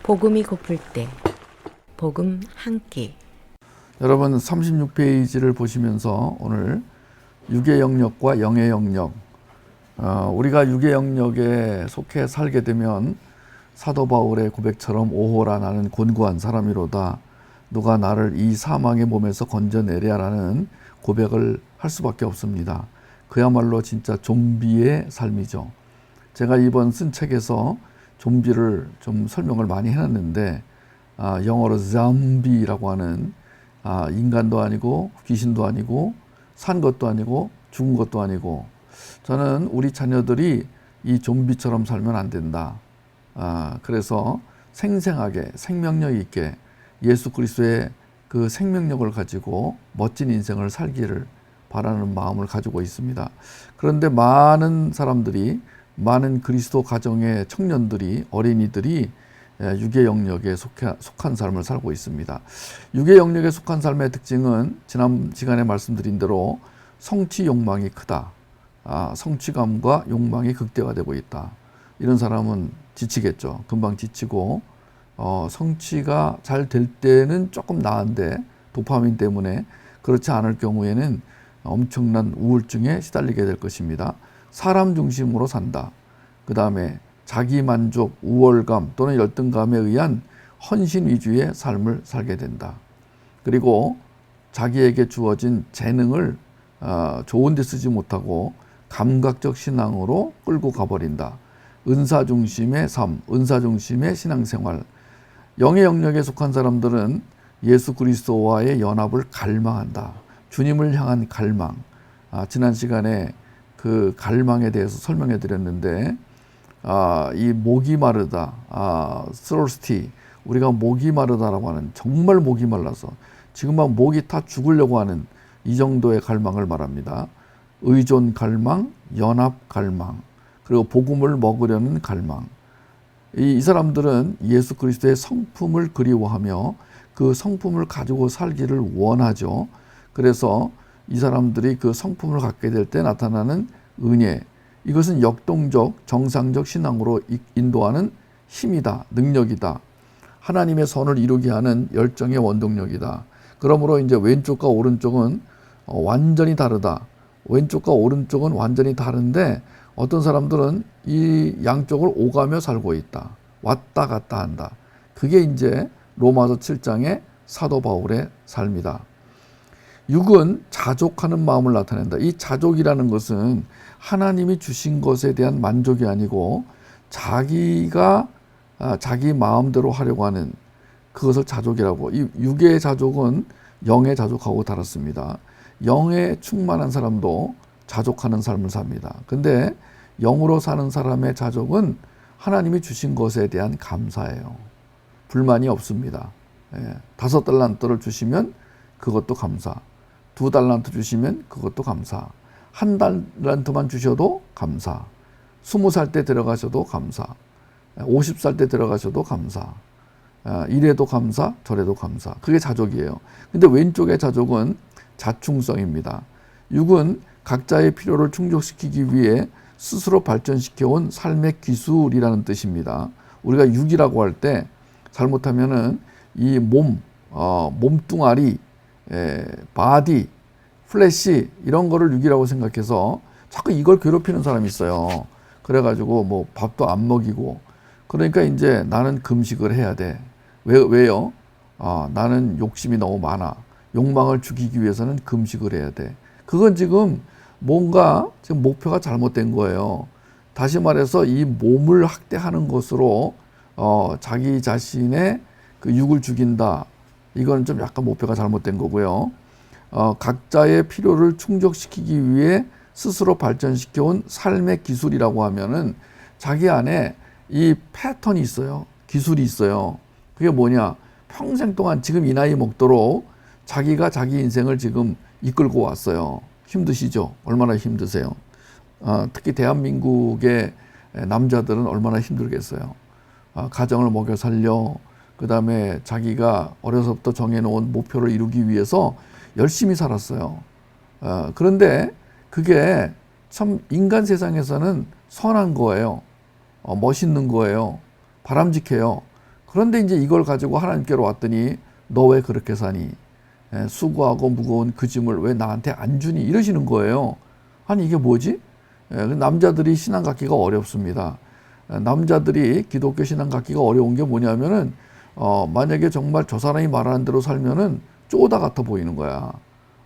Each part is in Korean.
복음이 고플 때 복음 한 끼. 여러분 36페이지를 보시면서 오늘 육의 영역과 영의 영역, 우리가 육의 영역에 속해 살게 되면 사도 바울의 고백처럼 오호라 나는 곤고한 사람이로다, 누가 나를 이 사망의 몸에서 건져내랴라는 고백을 할 수밖에 없습니다. 그야말로 진짜 좀비의 삶이죠. 제가 이번 쓴 책에서 좀비를 좀 설명을 많이 해놨는데, 영어로 좀비라고 하는, 인간도 아니고 귀신도 아니고 산 것도 아니고 죽은 것도 아니고, 저는 우리 자녀들이 이 좀비처럼 살면 안 된다. 그래서 생생하게 생명력 있게 예수 그리스도의 그 생명력을 가지고 멋진 인생을 살기를 바라는 마음을 가지고 있습니다. 그런데 많은 사람들이, 많은 그리스도 가정의 청년들이, 어린이들이 육의 영역에 속한 삶을 살고 있습니다. 육의 영역에 속한 삶의 특징은 지난 시간에 말씀드린 대로 성취 욕망이 크다. 성취감과 욕망이 극대화되고 있다. 이런 사람은 지치겠죠. 금방 지치고, 성취가 잘 될 때는 조금 나은데 도파민 때문에 그렇지 않을 경우에는 엄청난 우울증에 시달리게 될 것입니다. 사람 중심으로 산다. 그 다음에 자기만족, 우월감 또는 열등감에 의한 헌신 위주의 삶을 살게 된다. 그리고 자기에게 주어진 재능을 좋은 데 쓰지 못하고 감각적 신앙으로 끌고 가버린다. 은사 중심의 삶, 은사 중심의 신앙생활. 영의 영역에 속한 사람들은 예수 그리스도와의 연합을 갈망한다. 주님을 향한 갈망. 지난 시간에 그 갈망에 대해서 설명해 드렸는데, 이 목이 마르다, thirsty, 우리가 목이 마르다라고 하는, 정말 목이 말라서 지금 막 목이 다 죽으려고 하는 이 정도의 갈망을 말합니다. 의존 갈망, 연합 갈망, 그리고 복음을 먹으려는 갈망. 이 사람들은 예수 그리스도의 성품을 그리워하며 그 성품을 가지고 살기를 원하죠. 그래서 이 사람들이 그 성품을 갖게 될 때 나타나는 은혜, 이것은 역동적 정상적 신앙으로 인도하는 힘이다, 능력이다. 하나님의 선을 이루게 하는 열정의 원동력이다. 그러므로 이제 왼쪽과 오른쪽은 완전히 다르다. 왼쪽과 오른쪽은 완전히 다른데 어떤 사람들은 이 양쪽을 오가며 살고 있다. 왔다 갔다 한다. 그게 이제 로마서 7장의 사도 바울의 삶이다. 육은 자족하는 마음을 나타낸다. 이 자족이라는 것은 하나님이 주신 것에 대한 만족이 아니고 자기가 자기 마음대로 하려고 하는 그것을 자족이라고. 이 육의 자족은 영의 자족하고 다릅니다. 영에 충만한 사람도 자족하는 삶을 삽니다. 근데 영으로 사는 사람의 자족은 하나님이 주신 것에 대한 감사예요. 불만이 없습니다. 5달란트를 주시면 그것도 감사. 2달란트 주시면 그것도 감사. 1달란트만 주셔도 감사. 20살 때 들어가셔도 감사. 50살 때 들어가셔도 감사. 이래도 감사, 저래도 감사. 그게 자족이에요. 근데 왼쪽의 자족은 자충성입니다. 육은 각자의 필요를 충족시키기 위해 스스로 발전시켜온 삶의 기술이라는 뜻입니다. 우리가 육이라고 할 때 잘못하면은 이 몸뚱아리, 바디, 플래시 이런 거를 육이라고 생각해서 자꾸 이걸 괴롭히는 사람이 있어요. 그래가지고 뭐 밥도 안 먹이고, 그러니까 이제 나는 금식을 해야 돼. 왜요? 나는 욕심이 너무 많아. 욕망을 죽이기 위해서는 금식을 해야 돼. 그건 지금 뭔가 지금 목표가 잘못된 거예요. 다시 말해서 이 몸을 학대하는 것으로 자기 자신의 그 육을 죽인다. 이건 좀 약간 목표가 잘못된 거고요. 각자의 필요를 충족시키기 위해 스스로 발전시켜온 삶의 기술이라고 하면은 자기 안에 이 패턴이 있어요. 기술이 있어요. 그게 뭐냐? 평생 동안 지금 이 나이 먹도록 자기가 자기 인생을 지금 이끌고 왔어요. 힘드시죠? 얼마나 힘드세요? 특히 대한민국의 남자들은 얼마나 힘들겠어요. 가정을 먹여 살려, 그 다음에 자기가 어려서부터 정해놓은 목표를 이루기 위해서 열심히 살았어요. 그런데 그게 참 인간 세상에서는 선한 거예요. 멋있는 거예요. 바람직해요. 그런데 이제 이걸 가지고 하나님께로 왔더니 너 왜 그렇게 사니? 수고하고 무거운 그 짐을 왜 나한테 안 주니? 이러시는 거예요. 아니 이게 뭐지? 남자들이 신앙 갖기가 어렵습니다. 남자들이 기독교 신앙 갖기가 어려운 게 뭐냐면은 만약에 정말 저 사람이 말하는 대로 살면은 쪼다 같아 보이는 거야.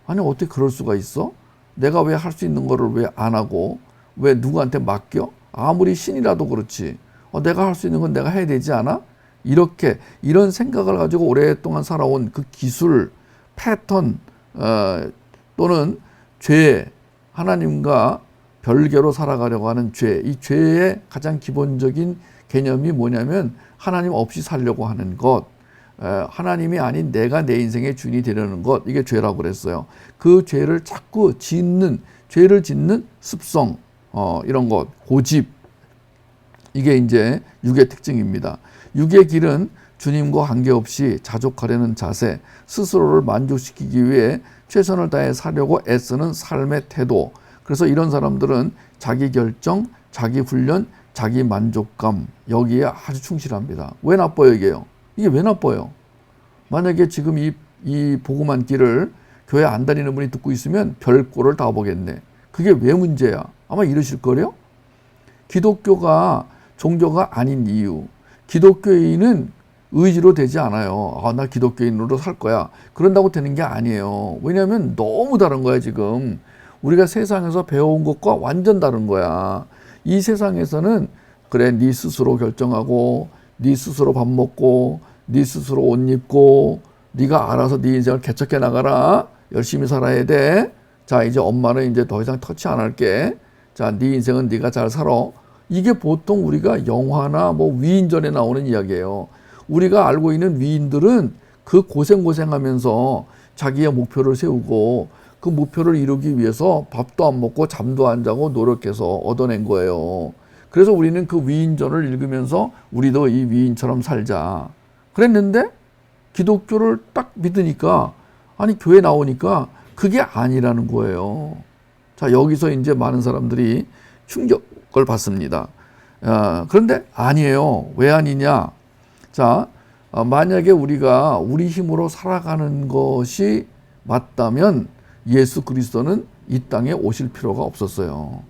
아니 어떻게 그럴 수가 있어? 내가 왜 할 수 있는 거를 왜 안 하고 왜 누구한테 맡겨? 아무리 신이라도 그렇지. 내가 할 수 있는 건 내가 해야 되지 않아? 이렇게 이런 생각을 가지고 오랫동안 살아온 그 기술, 패턴 또는 죄, 하나님과 별개로 살아가려고 하는 죄, 이 죄의 가장 기본적인 개념이 뭐냐면 하나님 없이 살려고 하는 것, 하나님이 아닌 내가 내 인생의 주인이 되려는 것, 이게 죄라고 그랬어요. 그 죄를 자꾸 죄를 짓는 습성, 이런 것, 고집, 이게 이제 육의 특징입니다. 육의 길은 주님과 관계없이 자족하려는 자세, 스스로를 만족시키기 위해 최선을 다해 사려고 애쓰는 삶의 태도. 그래서 이런 사람들은 자기 결정, 자기 훈련, 자기 만족감, 여기에 아주 충실합니다. 왜 나빠요, 이게요? 이게 왜 나빠요? 만약에 지금 이 복음한 길을 교회 안 다니는 분이 듣고 있으면 별꼴을 다 보겠네. 그게 왜 문제야? 아마 이러실 거래요? 기독교가 종교가 아닌 이유. 기독교인은 의지로 되지 않아요. 나 기독교인으로 살 거야. 그런다고 되는 게 아니에요. 왜냐하면 너무 다른 거야, 지금. 우리가 세상에서 배워온 것과 완전 다른 거야. 이 세상에서는 그래, 네 스스로 결정하고, 네 스스로 밥 먹고, 네 스스로 옷 입고, 네가 알아서 네 인생을 개척해 나가라. 열심히 살아야 돼. 자, 이제 엄마는 이제 더 이상 터치 안 할게. 자, 네 인생은 네가 잘 살아. 이게 보통 우리가 영화나 뭐 위인전에 나오는 이야기예요. 우리가 알고 있는 위인들은 그 고생하면서 자기의 목표를 세우고 그 목표를 이루기 위해서 밥도 안 먹고 잠도 안 자고 노력해서 얻어낸 거예요. 그래서 우리는 그 위인전을 읽으면서 우리도 이 위인처럼 살자 그랬는데, 기독교를 딱 믿으니까, 아니 교회 나오니까 그게 아니라는 거예요. 자, 여기서 이제 많은 사람들이 충격을 받습니다. 그런데 아니에요. 왜 아니냐? 자, 만약에 우리가 우리 힘으로 살아가는 것이 맞다면 예수 그리스도는 이 땅에 오실 필요가 없었어요.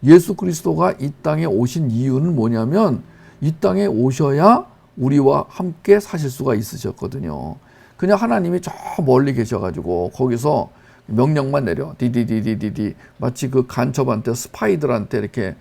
예수 그리스도가 이 땅에 오신 이유는 뭐냐면 이 땅에 오셔야 우리와 함께 사실 수가 있으셨거든요. 그냥 하나님이 저 멀리 계셔가지고 거기서 명령만 내려 디디디디디디 마치 그 간첩한테 스파이들한테 이렇게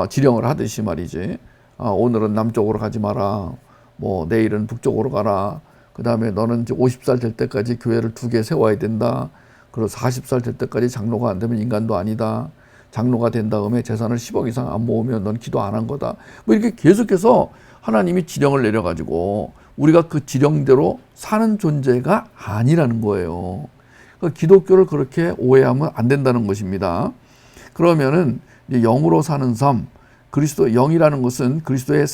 지령을 하듯이 말이지. 오늘은 남쪽으로 가지 마라. 뭐 내일은 북쪽으로 가라. 그 다음에 너는 이제 50살 될 때까지 교회를 2개 세워야 된다. 그리고 40살 될 때까지 장로가 안 되면 인간도 아니다. 장로가 된 다음에 재산을 10억 이상 안 모으면 넌 기도 안 한 거다. 뭐 이렇게 계속해서 하나님이 지령을 내려가지고 우리가 그 지령대로 사는 존재가 아니라는 거예요. 기독교를 그렇게 오해하면 안 된다는 것입니다. 그러면은 이제 영으로 사는 삶, 그리스도 영이라는 것은 그리스도의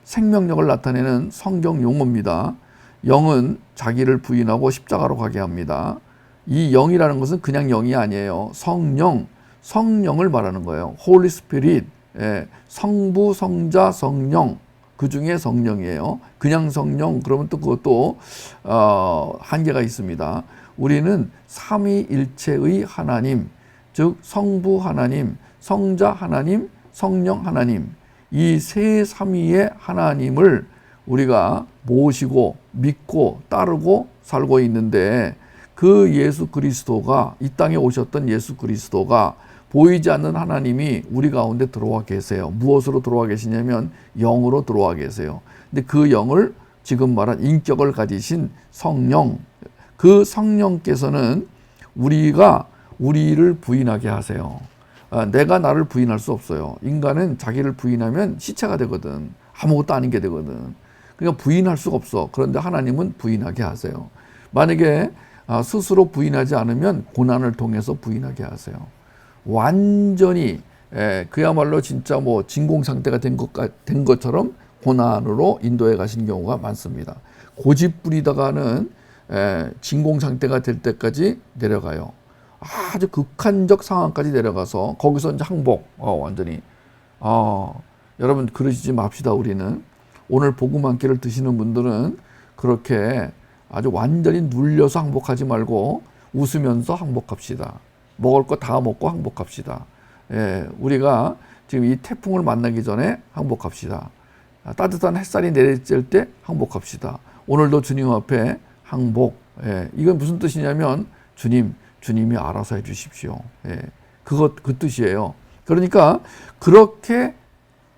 생명력을 나타내는 성경 용어입니다. 영은 자기를 부인하고 십자가로 가게 합니다. 이 영이라는 것은 그냥 영이 아니에요. 성령을 말하는 거예요. Holy Spirit, 성부, 성자, 성령, 그 중에 성령이에요. 그냥 성령, 그러면 또 그것도 한계가 있습니다. 우리는 삼위일체의 하나님, 즉 성부 하나님, 성자 하나님, 성령 하나님, 이 세 삼위의 하나님을 우리가 모시고 믿고 따르고 살고 있는데, 그 예수 그리스도가, 이 땅에 오셨던 예수 그리스도가 보이지 않는 하나님이 우리 가운데 들어와 계세요. 무엇으로 들어와 계시냐면 영으로 들어와 계세요. 근데 그 영을 지금 말한 인격을 가지신 성령, 그 성령께서는 우리를 부인하게 하세요. 내가 나를 부인할 수 없어요. 인간은 자기를 부인하면 시체가 되거든. 아무것도 아닌 게 되거든. 그러니까 부인할 수가 없어. 그런데 하나님은 부인하게 하세요. 만약에 스스로 부인하지 않으면 고난을 통해서 부인하게 하세요. 완전히 그야말로 진짜 뭐 진공 상태가 된 것처럼 고난으로 인도해 가신 경우가 많습니다. 고집 부리다가는 진공 상태가 될 때까지 내려가요. 아주 극한적 상황까지 내려가서 거기서 이제 항복, 완전히. 여러분 그러시지 맙시다. 우리는 오늘 복음 한 끼를 드시는 분들은 그렇게 아주 완전히 눌려서 항복하지 말고 웃으면서 항복합시다. 먹을 거 다 먹고 항복합시다. 예, 우리가 지금 이 태풍을 만나기 전에 항복합시다. 따뜻한 햇살이 내리쬐을 때 항복합시다. 오늘도 주님 앞에 항복. 예, 이건 무슨 뜻이냐면 주님이 알아서 해주십시오. 예, 그 뜻이에요. 그러니까 그렇게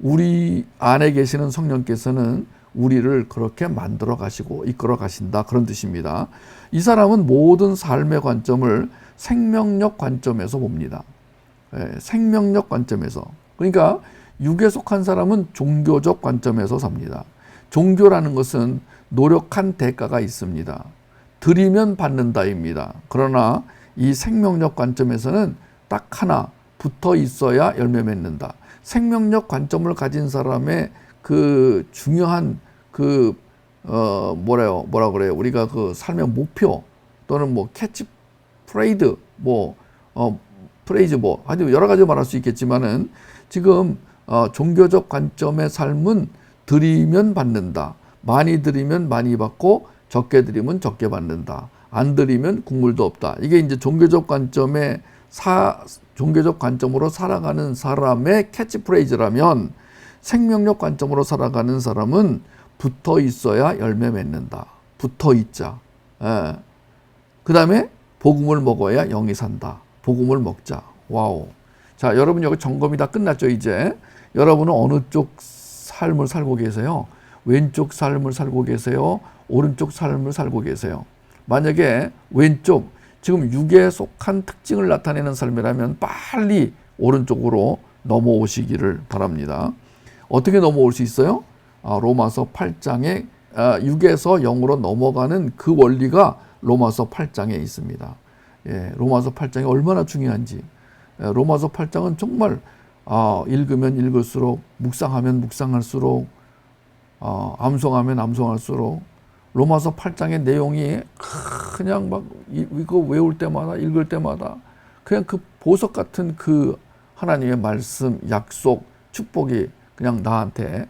우리 안에 계시는 성령께서는 우리를 그렇게 만들어 가시고 이끌어 가신다, 그런 뜻입니다. 이 사람은 모든 삶의 관점을 생명력 관점에서 봅니다. 예, 생명력 관점에서. 그러니까 육에 속한 사람은 종교적 관점에서 삽니다. 종교라는 것은 노력한 대가가 있습니다. 드리면 받는다입니다. 그러나 이 생명력 관점에서는 딱 하나, 붙어 있어야 열매 맺는다. 생명력 관점을 가진 사람의 그 중요한 뭐라 그래요? 우리가 그 삶의 목표 또는 뭐 캐치 프레이드 프레이즈 아주 여러 가지 말할 수 있겠지만은 지금 종교적 관점의 삶은 드리면 받는다. 많이 드리면 많이 받고 적게 드리면 적게 받는다. 안 드리면 국물도 없다. 이게 이제 종교적 관점으로 살아가는 사람의 캐치프레이즈라면 생명력 관점으로 살아가는 사람은 붙어 있어야 열매 맺는다. 붙어 있자. 예. 그 다음에 복음을 먹어야 영이 산다. 복음을 먹자. 와우. 자, 여러분 여기 점검이 다 끝났죠, 이제. 여러분은 어느 쪽 삶을 살고 계세요? 왼쪽 삶을 살고 계세요? 오른쪽 삶을 살고 계세요? 만약에 왼쪽, 지금 육에 속한 특징을 나타내는 삶이라면 빨리 오른쪽으로 넘어오시기를 바랍니다. 어떻게 넘어올 수 있어요? 로마서 8장에 6에서 0으로 넘어가는 그 원리가 로마서 8장에 있습니다. 예, 로마서 8장이 얼마나 중요한지. 로마서 8장은 정말 읽으면 읽을수록, 묵상하면 묵상할수록, 암송하면 암송할수록 로마서 8장의 내용이 그냥 막 이거 외울 때마다, 읽을 때마다 그냥 그 보석 같은 그 하나님의 말씀, 약속, 축복이 그냥 나한테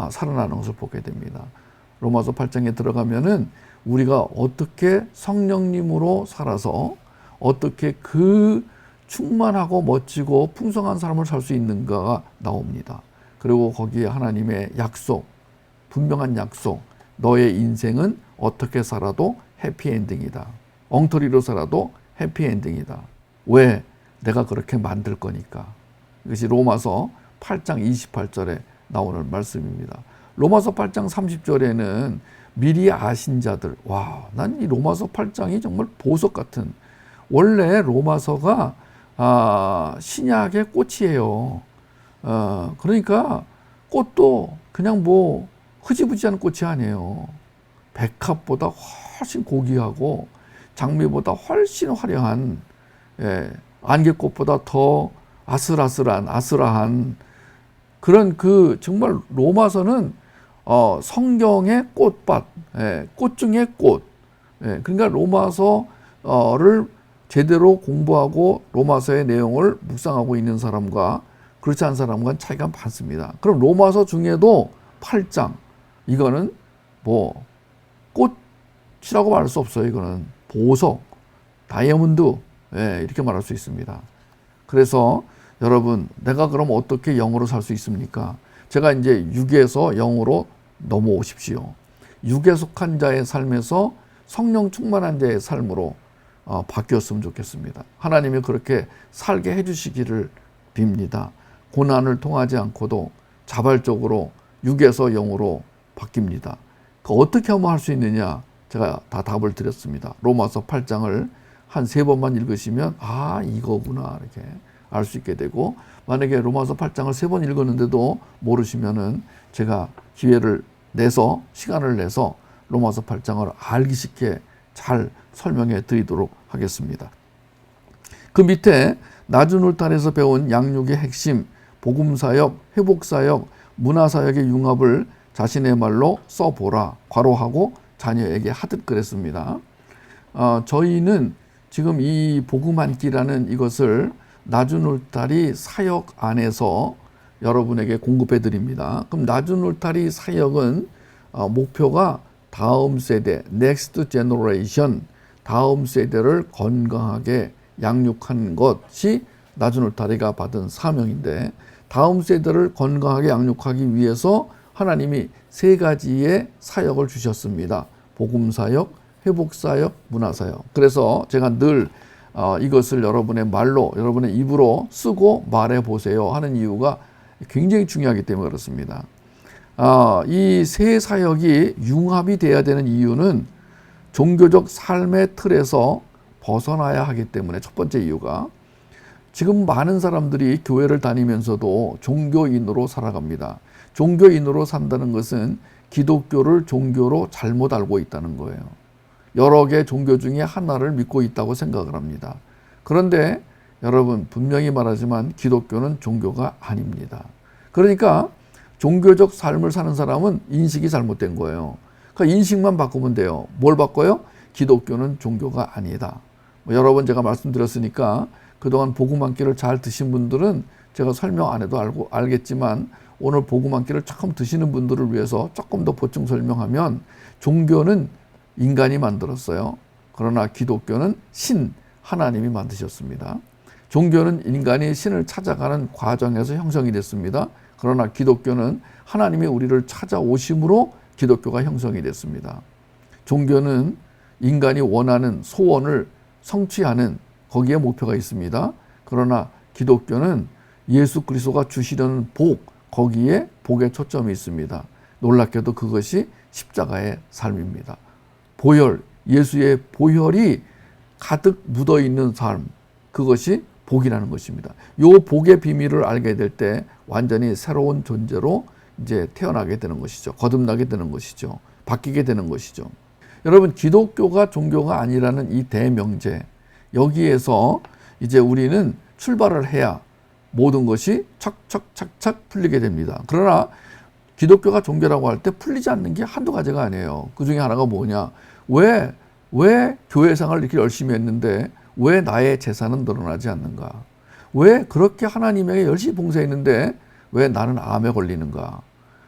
살아나는 것을 보게 됩니다. 로마서 8장에 들어가면은 우리가 어떻게 성령님으로 살아서 어떻게 그 충만하고 멋지고 풍성한 삶을 살 수 있는가가 나옵니다. 그리고 거기에 하나님의 약속, 분명한 약속, 너의 인생은 어떻게 살아도 해피엔딩이다. 엉터리로 살아도 해피엔딩이다. 왜? 내가 그렇게 만들 거니까. 이것이 로마서 8장 28절에 나오는 말씀입니다. 로마서 8장 30절에는 미리 아신 자들, 난 이 로마서 8장이 정말 보석 같은, 원래 로마서가 신약의 꽃이에요. 그러니까 꽃도 그냥 뭐 흐지부지한 꽃이 아니에요. 백합보다 훨씬 고귀하고 장미보다 훨씬 화려한, 안개꽃보다 더 아슬아슬한 그런 정말 로마서는 성경의 꽃밭, 꽃 중에 꽃. 그러니까 로마서를 제대로 공부하고 로마서의 내용을 묵상하고 있는 사람과 그렇지 않은 사람과는 차이가 많습니다. 그럼 로마서 중에도 8장, 이거는 뭐 꽃이라고 말할 수 없어요. 이거는 보석, 다이아몬드, 이렇게 말할 수 있습니다. 그래서 여러분, 내가 그럼 어떻게 영으로 살 수 있습니까? 제가 이제 6에서 0으로 넘어오십시오. 6에 속한 자의 삶에서 성령 충만한 자의 삶으로 바뀌었으면 좋겠습니다. 하나님이 그렇게 살게 해주시기를 빕니다. 고난을 통하지 않고도 자발적으로 6에서 0으로 바뀝니다. 어떻게 하면 할 수 있느냐? 제가 다 답을 드렸습니다. 로마서 8장을 한 3번만 읽으시면 이거구나 이렇게 알 수 있게 되고, 만약에 로마서 8장을 3번 읽었는데도 모르시면은 제가 기회를 내서, 시간을 내서 로마서 8장을 알기 쉽게 잘 설명해 드리도록 하겠습니다. 그 밑에 낮은 울타리에서 배운 양육의 핵심, 복음사역, 회복사역, 문화사역의 융합을 자신의 말로 써보라, 괄호하고 자녀에게 하듯 그랬습니다. 저희는 지금 이 복음 한 끼라는 이것을 낮은 울타리 사역 안에서 여러분에게 공급해 드립니다. 그럼 낮은 울타리 사역은 목표가 다음 세대, next generation, 다음 세대를 건강하게 양육하는 것이 낮은 울타리가 받은 사명인데, 다음 세대를 건강하게 양육하기 위해서 하나님이 세 가지의 사역을 주셨습니다. 복음사역, 회복사역, 문화사역. 그래서 제가 늘 이것을 여러분의 말로, 여러분의 입으로 쓰고 말해 보세요 하는 이유가 굉장히 중요하기 때문에 그렇습니다. 이 세 사역이 융합이 돼야 되는 이유는 종교적 삶의 틀에서 벗어나야 하기 때문에, 첫 번째 이유가 지금 많은 사람들이 교회를 다니면서도 종교인으로 살아갑니다. 종교인으로 산다는 것은 기독교를 종교로 잘못 알고 있다는 거예요. 여러 개 종교 중에 하나를 믿고 있다고 생각을 합니다. 그런데 여러분, 분명히 말하지만 기독교는 종교가 아닙니다. 그러니까 종교적 삶을 사는 사람은 인식이 잘못된 거예요. 그러니까 인식만 바꾸면 돼요. 뭘 바꿔요? 기독교는 종교가 아니다. 여러 번 제가 말씀드렸으니까 그동안 복음 한 끼를 잘 드신 분들은 제가 설명 안 해도 알겠지만, 오늘 복음 한 끼를 처음 드시는 분들을 위해서 조금 더 보충 설명하면, 종교는 인간이 만들었어요. 그러나 기독교는 하나님이 만드셨습니다. 종교는 인간이 신을 찾아가는 과정에서 형성이 됐습니다. 그러나 기독교는 하나님이 우리를 찾아오심으로 기독교가 형성이 됐습니다. 종교는 인간이 원하는 소원을 성취하는, 거기에 목표가 있습니다. 그러나 기독교는 예수 그리스도가 주시려는 복, 거기에 복에 초점이 있습니다. 놀랍게도 그것이 십자가의 삶입니다. 보혈, 예수의 보혈이 가득 묻어 있는 삶, 그것이 복이라는 것입니다. 요 복의 비밀을 알게 될 때 완전히 새로운 존재로 이제 태어나게 되는 것이죠. 거듭나게 되는 것이죠. 바뀌게 되는 것이죠. 여러분, 기독교가 종교가 아니라는 이 대명제, 여기에서 이제 우리는 출발을 해야 모든 것이 착착착착 풀리게 됩니다. 그러나 기독교가 종교라고 할 때 풀리지 않는 게 한두 가지가 아니에요. 그 중에 하나가 뭐냐? 왜 교회생활을 이렇게 열심히 했는데 왜 나의 재산은 늘어나지 않는가? 왜 그렇게 하나님에게 열심히 봉사했는데 왜 나는 암에 걸리는가?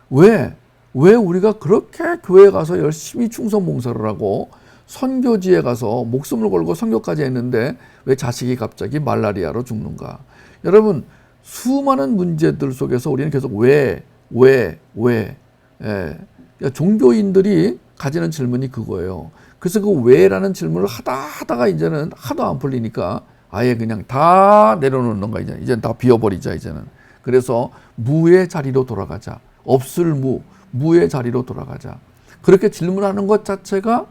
왜 우리가 그렇게 교회에 가서 열심히 충성 봉사를 하고 선교지에 가서 목숨을 걸고 선교까지 했는데 왜 자식이 갑자기 말라리아로 죽는가? 여러분, 수많은 문제들 속에서 우리는 계속 왜? 종교인들이 가지는 질문이 그거예요. 그래서 그 왜라는 질문을 하다가 이제는 하도 안 풀리니까 아예 그냥 다 내려놓는 거야. 이제는 다 비워버리자, 이제는. 그래서 무의 자리로 돌아가자. 없을 무의 자리로 돌아가자. 그렇게 질문하는 것 자체가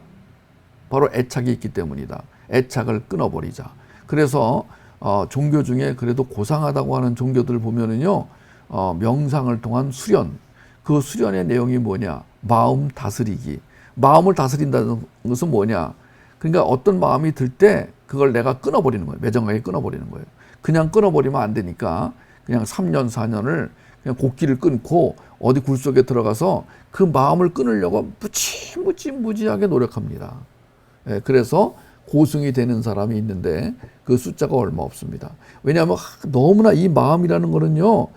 바로 애착이 있기 때문이다. 애착을 끊어버리자. 그래서 종교 중에 그래도 고상하다고 하는 종교들 보면은요, 명상을 통한 수련, 그 수련의 내용이 뭐냐? 마음 다스리기. 마음을 다스린다는 것은 뭐냐? 그러니까 어떤 마음이 들 때 그걸 내가 끊어버리는 거예요. 매정하게 끊어버리는 거예요. 그냥 끊어버리면 안 되니까 그냥 3년, 4년을 그냥 곡기를 끊고 어디 굴 속에 들어가서 그 마음을 끊으려고 무지하게 노력합니다. 그래서 고승이 되는 사람이 있는데 그 숫자가 얼마 없습니다. 왜냐하면 너무나 이 마음이라는 거는요,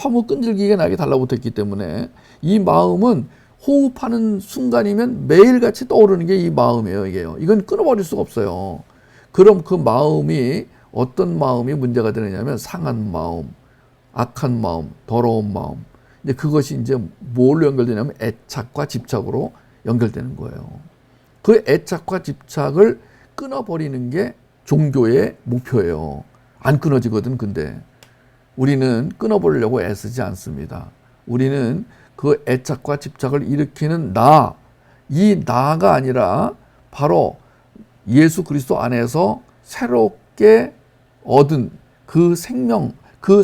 너무 끈질기게 나에게 달라붙었기 때문에 이 마음은 호흡하는 순간이면 매일같이 떠오르는 게 이 마음이에요. 이건 끊어버릴 수가 없어요. 그럼 그 마음이 어떤 마음이 문제가 되느냐면 상한 마음, 악한 마음, 더러운 마음. 이제 그것이 이제 뭘로 연결되냐면 애착과 집착으로 연결되는 거예요. 그 애착과 집착을 끊어버리는 게 종교의 목표예요. 안 끊어지거든. 근데 우리는 끊어버리려고 애쓰지 않습니다. 우리는 그 애착과 집착을 일으키는 이 나가 아니라 바로 예수 그리스도 안에서 새롭게 얻은 그 생명, 그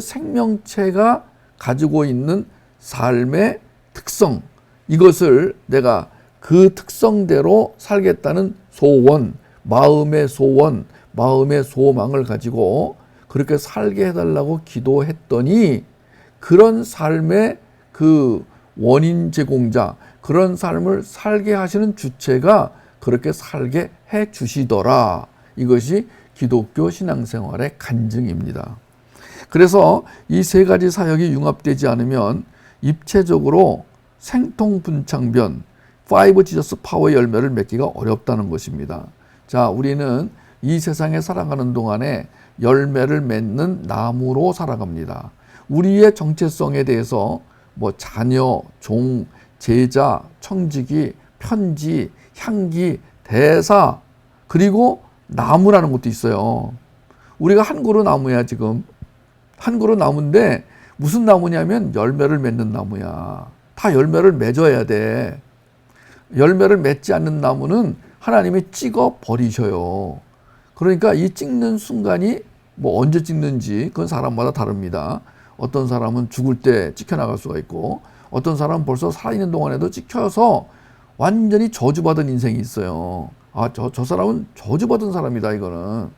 생명체가 가지고 있는 삶의 특성, 이것을 내가 그 특성대로 살겠다는 소원, 마음의 소망을 가지고 그렇게 살게 해달라고 기도했더니 그런 삶의 그 원인 제공자, 그런 삶을 살게 하시는 주체가 그렇게 살게 해 주시더라. 이것이 기독교 신앙생활의 간증입니다. 그래서 이 세 가지 사역이 융합되지 않으면 입체적으로 생통분창변 5 지저스 파워의 열매를 맺기가 어렵다는 것입니다. 자, 우리는 이 세상에 살아가는 동안에 열매를 맺는 나무로 살아갑니다. 우리의 정체성에 대해서 뭐 자녀, 종, 제자, 청지기, 편지, 향기, 대사, 그리고 나무라는 것도 있어요. 우리가 한 그루 나무야. 지금 한 그루 나무인데 무슨 나무냐면 열매를 맺는 나무야. 다 열매를 맺어야 돼. 열매를 맺지 않는 나무는 하나님이 찍어 버리셔요. 그러니까 이 찍는 순간이 뭐 언제 찍는지 그건 사람마다 다릅니다. 어떤 사람은 죽을 때 찍혀나갈 수가 있고, 어떤 사람은 벌써 살아있는 동안에도 찍혀서 완전히 저주받은 인생이 있어요. 아, 저 사람은 저주받은 사람이다, 이거는.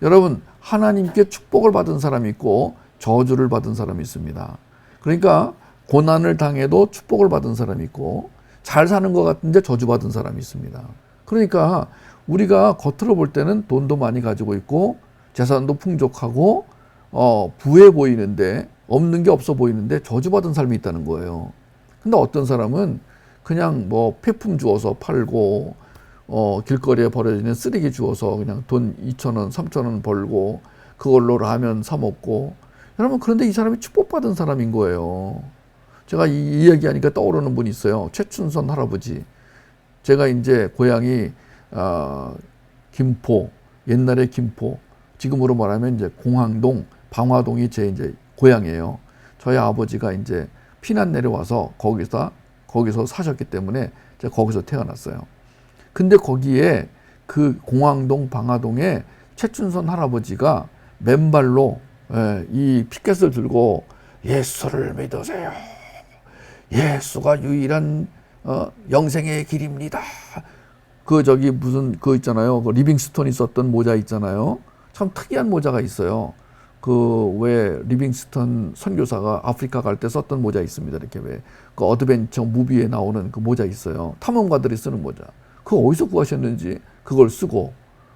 여러분, 하나님께 축복을 받은 사람이 있고 저주를 받은 사람이 있습니다. 그러니까 고난을 당해도 축복을 받은 사람이 있고, 잘 사는 것 같은데 저주받은 사람이 있습니다. 그러니까 우리가 겉으로 볼 때는 돈도 많이 가지고 있고 재산도 풍족하고 부해 보이는데, 없는 게 없어 보이는데 저주받은 삶이 있다는 거예요. 근데 어떤 사람은 그냥 뭐 폐품 주워서 팔고 길거리에 버려지는 쓰레기 주워서 그냥 돈 2,000원, 3,000원 벌고 그걸로 라면 사 먹고, 여러분, 그런데 이 사람이 축복받은 사람인 거예요. 제가 이 얘기하니까 떠오르는 분이 있어요. 최춘선 할아버지. 제가 이제 고향이 김포, 옛날에 김포, 지금으로 말하면 이제 공항동, 방화동이 제 이제 고향이에요. 저희 아버지가 이제 피난 내려와서 거기서 사셨기 때문에 제가 거기서 태어났어요. 근데 거기에 그 공항동, 방화동에 최춘선 할아버지가 맨발로 이 피켓을 들고 예수를 믿으세요. 예수가 유일한 영생의 길입니다. 무슨 있잖아요. 그 리빙스톤이 썼던 모자 있잖아요. 참 특이한 모자가 있어요. 왜 리빙스턴 선교사가 아프리카 갈 때 썼던 모자 있습니다. 이렇게 그 어드벤처 무비에 나오는 그 모자 있어요. 탐험가들이 쓰는 모자. 그거 어디서 구하셨는지 그걸 쓰고,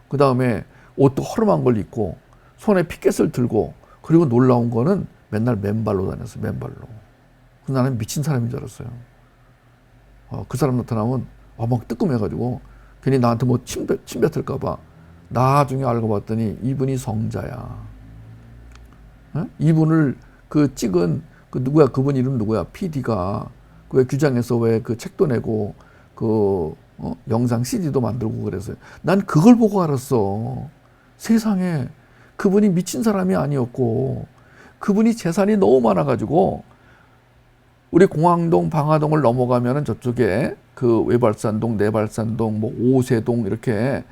그 다음에 옷도 허름한 걸 입고 손에 피켓을 들고, 그리고 놀라운 거는 맨날 맨발로 다녔어요. 맨발로. 나는 미친 사람인 줄 알았어요. 그 사람 나타나면 막 뜨끔해가지고 괜히 나한테 뭐 침 뱉을까봐. 나중에 알고 봤더니 이분이 성자야. 이분을 찍은 누구야? 그분 이름 누구야? PD가 왜 규장에서 왜 그 책도 내고 영상 CD도 만들고 그랬어요. 난 그걸 보고 알았어. 세상에 그분이 미친 사람이 아니었고, 그분이 재산이 너무 많아가지고 우리 공항동, 방화동을 넘어가면은 저쪽에 그 외발산동, 내발산동, 뭐 오세동 이렇게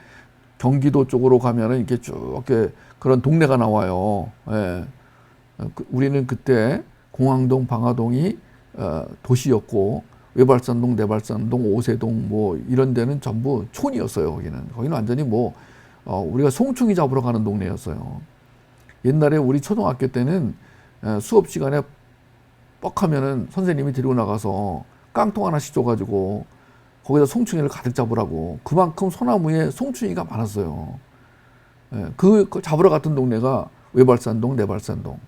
경기도 쪽으로 가면은 이렇게 쭉 그런 동네가 나와요. 예. 우리는 그때 공항동, 방화동이 도시였고, 외발산동, 내발산동, 오세동 뭐 이런 데는 전부 촌이었어요. 거기는 완전히 우리가 송충이 잡으러 가는 동네였어요. 옛날에 우리 초등학교 때는 수업 시간에 뻑하면은 선생님이 데리고 나가서 깡통 하나씩 줘가지고 거기다 송충이를 가득 잡으라고. 그만큼 소나무에 송충이가 많았어요. 그 잡으러 갔던 동네가 외발산동, 내발산동.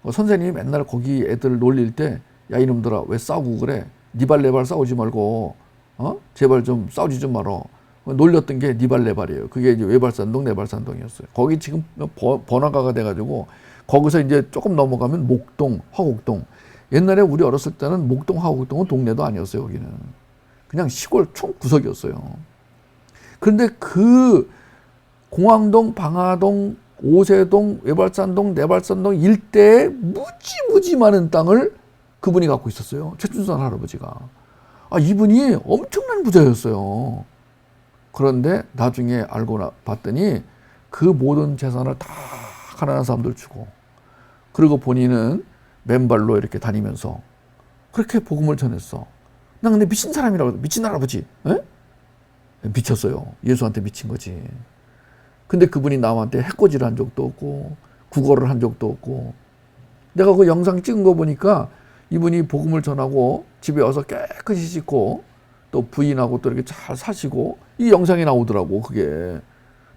선생님이 맨날 거기 애들 놀릴 때, 야 이놈들아 왜 싸우고 그래? 니발 내발 싸우지 말고 제발 좀 싸우지 좀 말어. 놀렸던 게 니발 내발이에요. 그게 이제 외발산동, 내발산동이었어요. 거기 지금 번화가가 돼가지고 거기서 이제 조금 넘어가면 목동, 화곡동. 옛날에 우리 어렸을 때는 목동, 화곡동은 동네도 아니었어요. 여기는 그냥 시골 총구석이었어요. 그런데 그 공항동, 방화동, 오세동, 외발산동, 내발산동 일대에 무지 많은 땅을 그분이 갖고 있었어요. 최춘선 할아버지가. 이분이 엄청난 부자였어요. 그런데 나중에 알고 봤더니 그 모든 재산을 다 가난한 사람들 주고, 그리고 본인은 맨발로 이렇게 다니면서 그렇게 복음을 전했어. 난 근데 미친 사람이라고, 미친 할아버지. 미쳤어요. 예수한테 미친 거지. 근데 그분이 남한테 해코지를 한 적도 없고 구걸을 한 적도 없고, 내가 그 영상 찍은 거 보니까 이분이 복음을 전하고 집에 와서 깨끗이 씻고 또 부인하고 또 이렇게 잘 사시고 이 영상이 나오더라고. 그게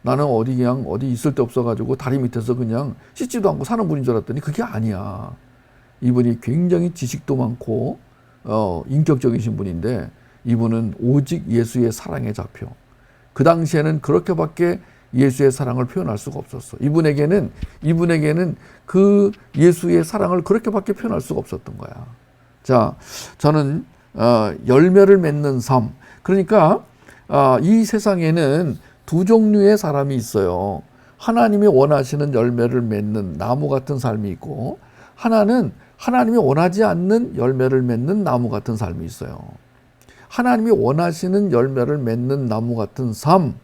나는 어디 그냥 어디 있을 데 없어가지고 다리 밑에서 그냥 씻지도 않고 사는 분인 줄 알았더니 그게 아니야. 이분이 굉장히 지식도 많고 인격적이신 분인데 이분은 오직 예수의 사랑에 잡혀. 그 당시에는 그렇게밖에 예수의 사랑을 표현할 수가 없었어. 이분에게는 그 예수의 사랑을 그렇게밖에 표현할 수가 없었던 거야. 자, 저는 열매를 맺는 삶. 그러니까 이 세상에는 두 종류의 사람이 있어요. 하나님이 원하시는 열매를 맺는 나무 같은 삶이 있고, 하나는 하나님이 원하지 않는 열매를 맺는 나무 같은 삶이 있어요. 하나님이 원하시는 열매를 맺는 나무 같은 삶,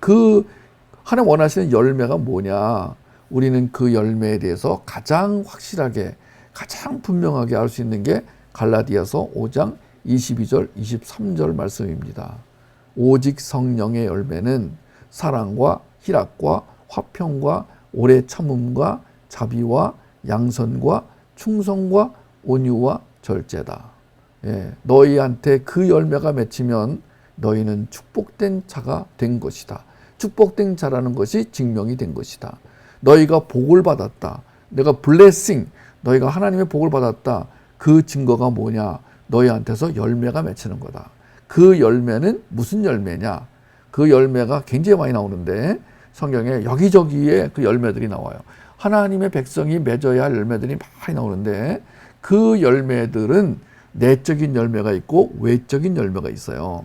그 하나님 원하시는 열매가 뭐냐? 우리는 그 열매에 대해서 가장 확실하게, 가장 분명하게 알 수 있는 게 갈라디아서 5장 22절, 23절 말씀입니다. 오직 성령의 열매는 사랑과 희락과 화평과 오래 참음과 자비와 양선과 충성과 온유와 절제다. 너희한테 그 열매가 맺히면 너희는 축복된 자가 된 것이다. 축복된 자라는 것이 증명이 된 것이다. 너희가 복을 받았다. 내가 블레싱, 너희가 하나님의 복을 받았다. 그 증거가 뭐냐? 너희한테서 열매가 맺히는 거다. 그 열매는 무슨 열매냐? 그 열매가 굉장히 많이 나오는데 성경에 여기저기에 그 열매들이 나와요. 하나님의 백성이 맺어야 할 열매들이 많이 나오는데 그 열매들은 내적인 열매가 있고 외적인 열매가 있어요.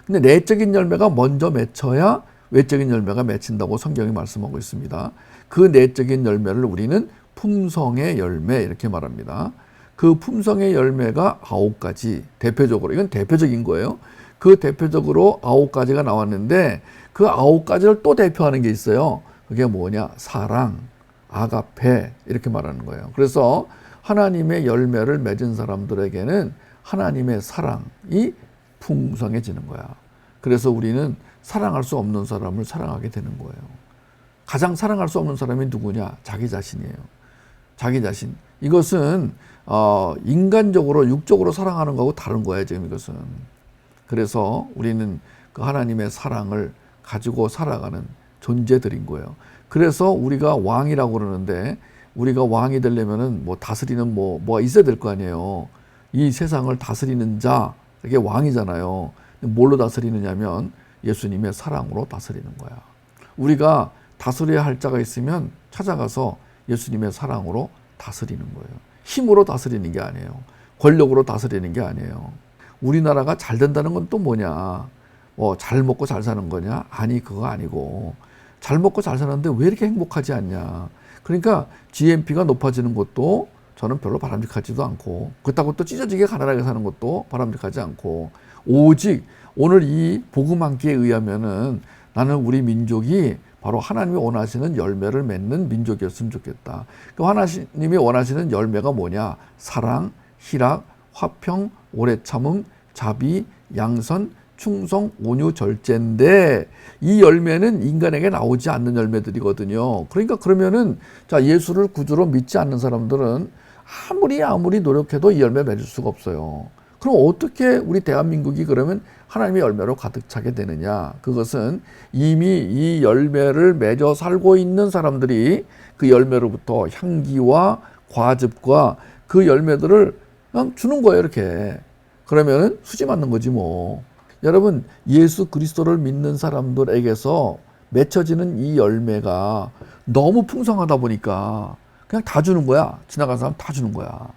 근데 내적인 열매가 먼저 맺혀야 외적인 열매가 맺힌다고 성경이 말씀하고 있습니다. 그 내적인 열매를 우리는 품성의 열매 이렇게 말합니다. 그 품성의 열매가 9가지, 대표적으로, 이건 대표적인 거예요. 그 대표적으로 9가지가 나왔는데 그 9가지를 또 대표하는 게 있어요. 그게 뭐냐? 사랑, 아가페 이렇게 말하는 거예요. 그래서 하나님의 열매를 맺은 사람들에게는 하나님의 사랑이 풍성해지는 거야. 그래서 우리는 사랑할 수 없는 사람을 사랑하게 되는 거예요. 가장 사랑할 수 없는 사람이 누구냐? 자기 자신이에요. 자기 자신. 이것은 인간적으로 육적으로 사랑하는 거하고 다른 거예요. 지금 이것은. 그래서 우리는 그 하나님의 사랑을 가지고 살아가는 존재들인 거예요. 그래서 우리가 왕이라고 그러는데 우리가 왕이 되려면은 뭐 다스리는 뭐가 있어야 될 거 아니에요. 이 세상을 다스리는 자, 이게 왕이잖아요. 뭘로 다스리느냐면 예수님의 사랑으로 다스리는 거야. 우리가 다스려야 할 자가 있으면 찾아가서 예수님의 사랑으로 다스리는 거예요. 힘으로 다스리는 게 아니에요. 권력으로 다스리는 게 아니에요. 우리나라가 잘 된다는 건 또 뭐냐? 잘 먹고 잘 사는 거냐? 아니, 그거 아니고. 잘 먹고 잘 사는데 왜 이렇게 행복하지 않냐? 그러니까 GNP가 높아지는 것도 저는 별로 바람직하지도 않고, 그렇다고 또 찢어지게 가난하게 사는 것도 바람직하지 않고, 오직 오늘 이 복음 한 끼에 의하면은 나는 우리 민족이 바로 하나님이 원하시는 열매를 맺는 민족이었으면 좋겠다. 그 하나님이 원하시는 열매가 뭐냐? 사랑, 희락, 화평, 오래 참음, 자비, 양선, 충성, 온유, 절제인데 이 열매는 인간에게 나오지 않는 열매들이거든요. 그러니까 그러면은 자, 예수를 구주로 믿지 않는 사람들은 아무리 노력해도 이 열매 맺을 수가 없어요. 그럼 어떻게 우리 대한민국이 그러면 하나님의 열매로 가득 차게 되느냐? 그것은 이미 이 열매를 맺어 살고 있는 사람들이 그 열매로부터 향기와 과즙과 그 열매들을 그냥 주는 거예요, 이렇게. 그러면은 수지 맞는 거지 뭐. 여러분, 예수 그리스도를 믿는 사람들에게서 맺혀지는 이 열매가 너무 풍성하다 보니까 그냥 다 주는 거야. 지나간 사람 다 주는 거야.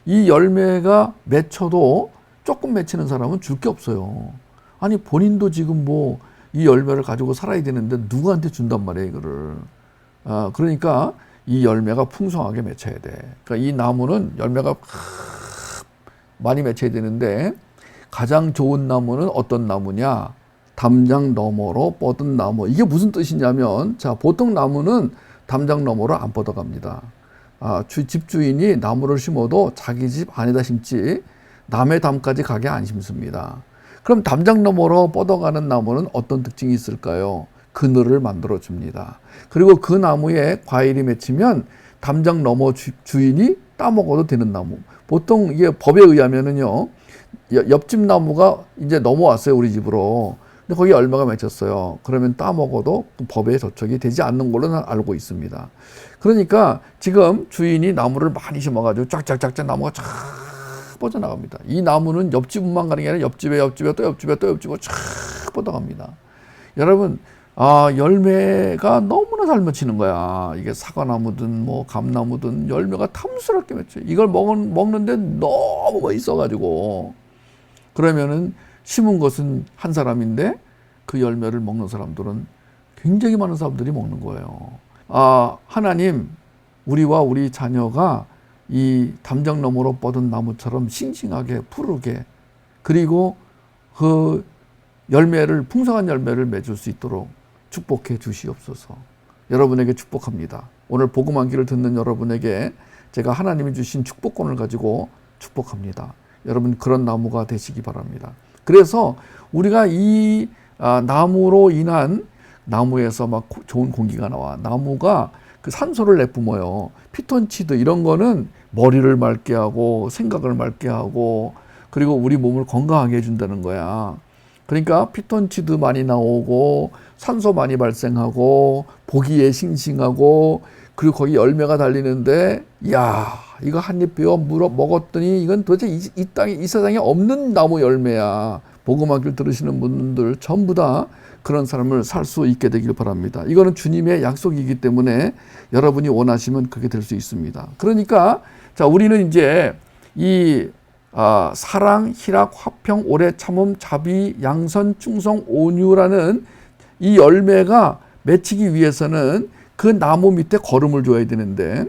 이 열매가 맺혀도 조금 맺히는 사람은 줄 게 없어요. 아니, 본인도 지금 뭐 이 열매를 가지고 살아야 되는데 누구한테 준단 말이에요, 이거를. 그러니까 이 열매가 풍성하게 맺혀야 돼. 그러니까 이 나무는 열매가 많이 맺혀야 되는데 가장 좋은 나무는 어떤 나무냐? 담장 너머로 뻗은 나무. 이게 무슨 뜻이냐면, 자, 보통 나무는 담장 너머로 안 뻗어갑니다. 집주인이 나무를 심어도 자기 집 안에다 심지 남의 담까지 가게 안 심습니다. 그럼 담장 너머로 뻗어가는 나무는 어떤 특징이 있을까요? 그늘을 만들어 줍니다. 그리고 그 나무에 과일이 맺히면 담장 너머 주인이 따먹어도 되는 나무. 보통 이게 법에 의하면은요, 옆집 나무가 이제 넘어왔어요, 우리 집으로. 근데 거기 열매가 맺혔어요. 그러면 따먹어도 법에 저촉이 되지 않는 걸로 는 알고 있습니다. 그러니까 지금 주인이 나무를 많이 심어가지고 쫙쫙쫙쫙 나무가 쫙 뻗어나갑니다. 이 나무는 옆집만 가는 게 아니라 옆집에 또 옆집에 쫙 뻗어갑니다. 여러분, 열매가 너무나 잘 맺히는 거야. 이게 사과나무든 뭐 감나무든 열매가 탐스럽게 맺혀요. 이걸 먹는데 너무 맛있어가지고. 그러면은 심은 것은 한 사람인데 그 열매를 먹는 사람들은 굉장히 많은 사람들이 먹는 거예요. 하나님, 우리와 우리 자녀가 이 담장 너머로 뻗은 나무처럼 싱싱하게 푸르게, 그리고 그 풍성한 열매를 맺을 수 있도록 축복해 주시옵소서. 여러분에게 축복합니다. 오늘 복음 한기를 듣는 여러분에게 제가 하나님이 주신 축복권을 가지고 축복합니다. 여러분, 그런 나무가 되시기 바랍니다. 그래서 우리가 이 나무로 인한, 나무에서 막 좋은 공기가 나와. 나무가 그 산소를 내뿜어요. 피톤치드 이런 거는 머리를 맑게 하고 생각을 맑게 하고, 그리고 우리 몸을 건강하게 해준다는 거야. 그러니까 피톤치드 많이 나오고 산소 많이 발생하고 보기에 싱싱하고, 그리고 거기 열매가 달리는데, 야, 이거 한 입 베어 먹었더니 이건 도대체 이 세상에 없는 나무 열매야. 복음 한기를 들으시는 분들 전부 다 그런 삶을 살 수 있게 되길 바랍니다. 이거는 주님의 약속이기 때문에 여러분이 원하시면 그게 될 수 있습니다. 그러니까 자, 우리는 이제 이 사랑, 희락, 화평, 오래 참음, 자비, 양선, 충성, 온유라는 이 열매가 맺히기 위해서는 그 나무 밑에 거름을 줘야 되는데,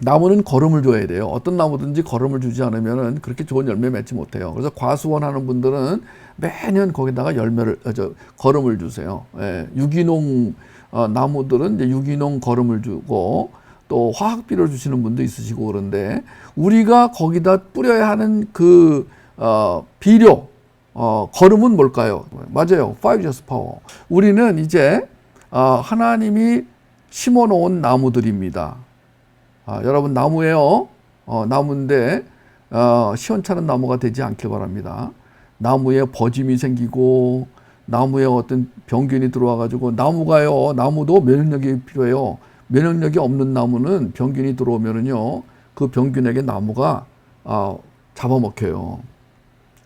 나무는 거름을 줘야 돼요. 어떤 나무든지 거름을 주지 않으면 그렇게 좋은 열매 맺지 못해요. 그래서 과수원 하는 분들은 매년 거기다가 거름을 주세요. 예, 유기농 나무들은 이제 유기농 거름을 주고, 또 화학비료 주시는 분도 있으시고, 그런데 우리가 거기다 뿌려야 하는 그 비료, 거름은 뭘까요? 맞아요. 5G's 파워. 우리는 이제 하나님이 심어놓은 나무들입니다. 여러분, 나무예요. 나무인데 시원찮은 나무가 되지 않길 바랍니다. 나무에 버짐이 생기고, 나무에 어떤 병균이 들어와가지고, 나무도 면역력이 필요해요. 면역력이 없는 나무는 병균이 들어오면은요, 그 병균에게 나무가 잡아먹혀요.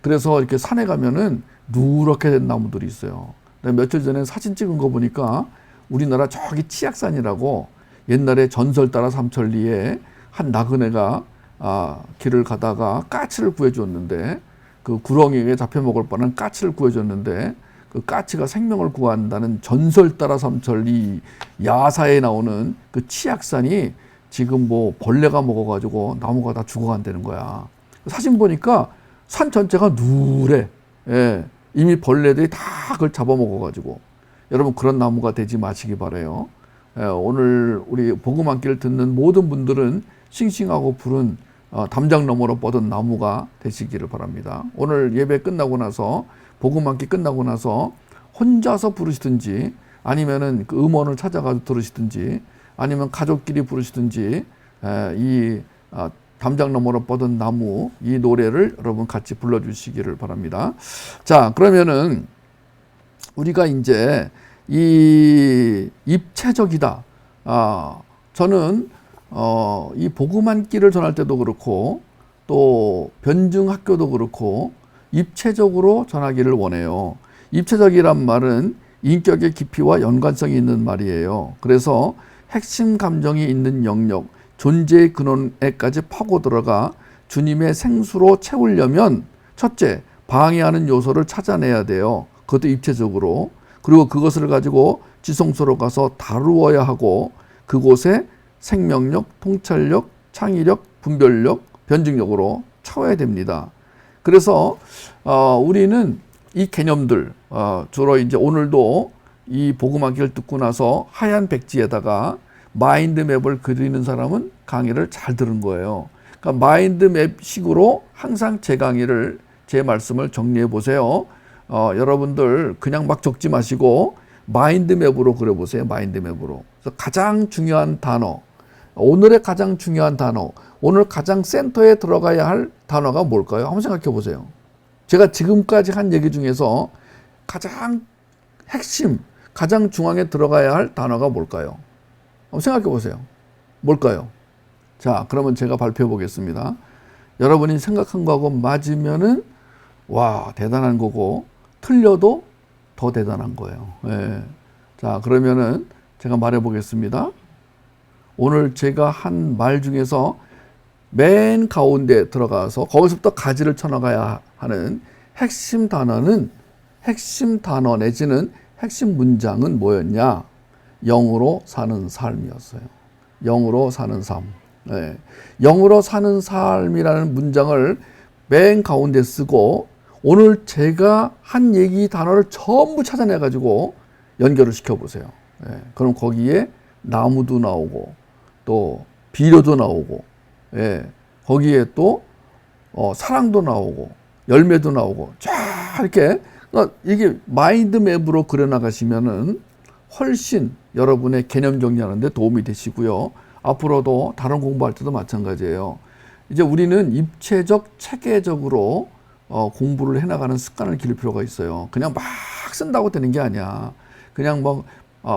그래서 이렇게 산에 가면은 누렇게 된 나무들이 있어요. 며칠 전에 사진 찍은 거 보니까 우리나라 저기 치악산이라고, 옛날에 전설 따라 삼천리에 한 나그네가 길을 가다가 까치를 구해줬는데, 그 구렁이에 잡혀 먹을 뻔한 까치를 구해줬는데, 그 까치가 생명을 구한다는 전설 따라 삼천리 야사에 나오는 그 치악산이 지금 뭐 벌레가 먹어가지고 나무가 다 죽어간다는 거야. 사진 보니까 산 전체가 누래. 예, 이미 벌레들이 다 그걸 잡아먹어가지고. 여러분, 그런 나무가 되지 마시기 바라요. 오늘 우리 복음 한기를 듣는 모든 분들은 싱싱하고 푸른 담장 너머로 뻗은 나무가 되시기를 바랍니다. 오늘 예배 끝나고 나서, 복음 한기 끝나고 나서 혼자서 부르시든지, 아니면은 그 음원을 찾아가서 들으시든지, 아니면 가족끼리 부르시든지, 이 담장 너머로 뻗은 나무, 이 노래를 여러분 같이 불러주시기를 바랍니다. 자, 그러면은 우리가 이제 이 입체적이다. 저는 이 복음 한기를 전할 때도 그렇고, 또 변증 학교도 그렇고 입체적으로 전하기를 원해요. 입체적이란 말은 인격의 깊이와 연관성이 있는 말이에요. 그래서 핵심 감정이 있는 영역, 존재의 근원에까지 파고 들어가 주님의 생수로 채우려면, 첫째, 방해하는 요소를 찾아내야 돼요. 그것도 입체적으로. 그리고 그것을 가지고 지성소로 가서 다루어야 하고, 그곳에 생명력, 통찰력, 창의력, 분별력, 변증력으로 채워야 됩니다. 그래서 우리는 이 개념들, 주로 이제 오늘도 이 복음 한기를 듣고 나서 하얀 백지에다가 마인드맵을 그리는 사람은 강의를 잘 들은 거예요. 그러니까 마인드맵 식으로 항상 제 말씀을 정리해 보세요. 여러분들 그냥 막 적지 마시고 마인드맵으로 그려보세요. 마인드맵으로. 그래서 가장 중요한 단어, 오늘의 가장 중요한 단어, 오늘 가장 센터에 들어가야 할 단어가 뭘까요? 한번 생각해 보세요. 제가 지금까지 한 얘기 중에서 가장 핵심, 가장 중앙에 들어가야 할 단어가 뭘까요? 한번 생각해 보세요. 뭘까요? 자, 그러면 제가 발표해 보겠습니다. 여러분이 생각한 거하고 맞으면은 와, 대단한 거고, 틀려도 더 대단한 거예요. 예. 자, 그러면은 제가 말해 보겠습니다. 오늘 제가 한 말 중에서 맨 가운데 들어가서 거기서부터 가지를 쳐나가야 하는 핵심 단어는, 핵심 단어 내지는 핵심 문장은 뭐였냐? 영으로 사는 삶이었어요. 영으로 사는 삶. 네. 영으로 사는 삶이라는 문장을 맨 가운데 쓰고 오늘 제가 한 얘기 단어를 전부 찾아내 가지고 연결을 시켜보세요. 네. 그럼 거기에 나무도 나오고 또 비료도 나오고, 예, 거기에 또 사랑도 나오고 열매도 나오고 쫙 이렇게, 이게 마인드맵으로 그려나가시면은 훨씬 여러분의 개념 정리하는 데 도움이 되시고요. 앞으로도 다른 공부할 때도 마찬가지예요. 이제 우리는 입체적, 체계적으로 공부를 해나가는 습관을 기를 필요가 있어요. 그냥 막 쓴다고 되는 게 아니야. 그냥 뭐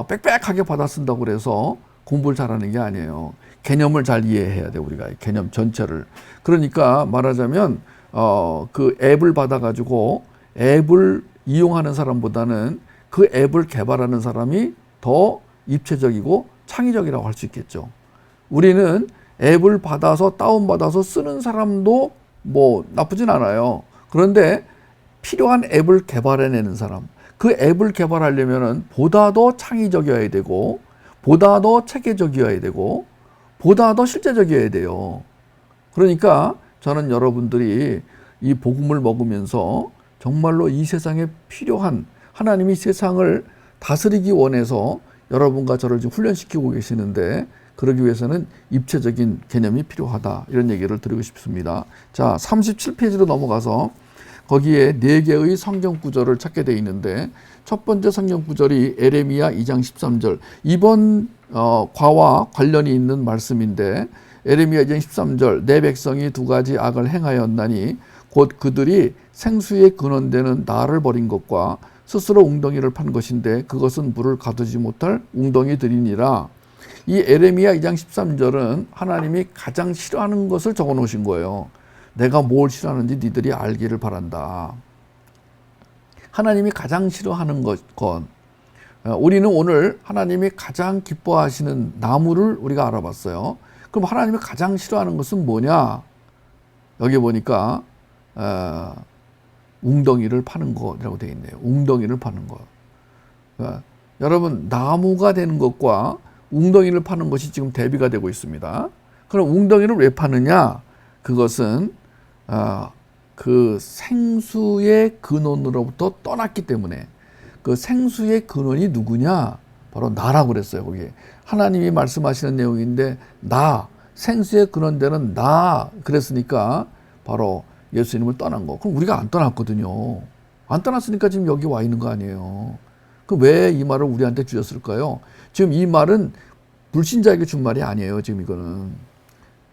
빽빽하게 받아 쓴다고 그래서 공부를 잘하는 게 아니에요. 개념을 잘 이해해야 돼, 우리가. 개념 전체를. 그러니까 말하자면 그 앱을 받아가지고 앱을 이용하는 사람보다는 그 앱을 개발하는 사람이 더 입체적이고 창의적이라고 할 수 있겠죠. 우리는 앱을 받아서 다운받아서 쓰는 사람도 뭐 나쁘진 않아요. 그런데 필요한 앱을 개발해내는 사람, 그 앱을 개발하려면은 보다 더 창의적이어야 되고 보다 더 체계적이어야 되고 보다 더 실제적이어야 돼요. 그러니까 저는 여러분들이 이 복음을 먹으면서 정말로 이 세상에 필요한, 하나님이 세상을 다스리기 원해서 여러분과 저를 지금 훈련시키고 계시는데 그러기 위해서는 입체적인 개념이 필요하다, 이런 얘기를 드리고 싶습니다. 자, 37페이지로 넘어가서 거기에 4개의 성경 구절을 찾게 되어 있는데 첫 번째 성경 구절이 에레미야 2장 13절. 이번 과와 관련이 있는 말씀인데 에레미야 2장 13절. 내 백성이 2가지 악을 행하였나니 곧 그들이 생수의 근원되는 나를 버린 것과 스스로 웅덩이를 판 것인데 그것은 물을 가두지 못할 웅덩이들이니라. 이 에레미야 2장 13절은 하나님이 가장 싫어하는 것을 적어 놓으신 거예요. 내가 뭘 싫어하는지 니들이 알기를 바란다. 하나님이 가장 싫어하는 것. 우리는 오늘 하나님이 가장 기뻐하시는 나무를 우리가 알아봤어요. 그럼 하나님이 가장 싫어하는 것은 뭐냐? 여기 보니까 웅덩이를 파는 것이라고 되어 있네요. 웅덩이를 파는 것. 여러분, 나무가 되는 것과 웅덩이를 파는 것이 지금 대비가 되고 있습니다. 그럼 웅덩이를 왜 파느냐? 그것은 그 생수의 근원으로부터 떠났기 때문에. 그 생수의 근원이 누구냐? 바로 나라고 그랬어요. 거기에 하나님이 말씀하시는 내용인데 나, 생수의 근원되는 나 그랬으니까 바로 예수님을 떠난 거. 그럼 우리가 안 떠났거든요. 안 떠났으니까 지금 여기 와 있는 거 아니에요. 그럼 왜 이 말을 우리한테 주셨을까요? 지금 이 말은 불신자에게 준 말이 아니에요. 지금 이거는.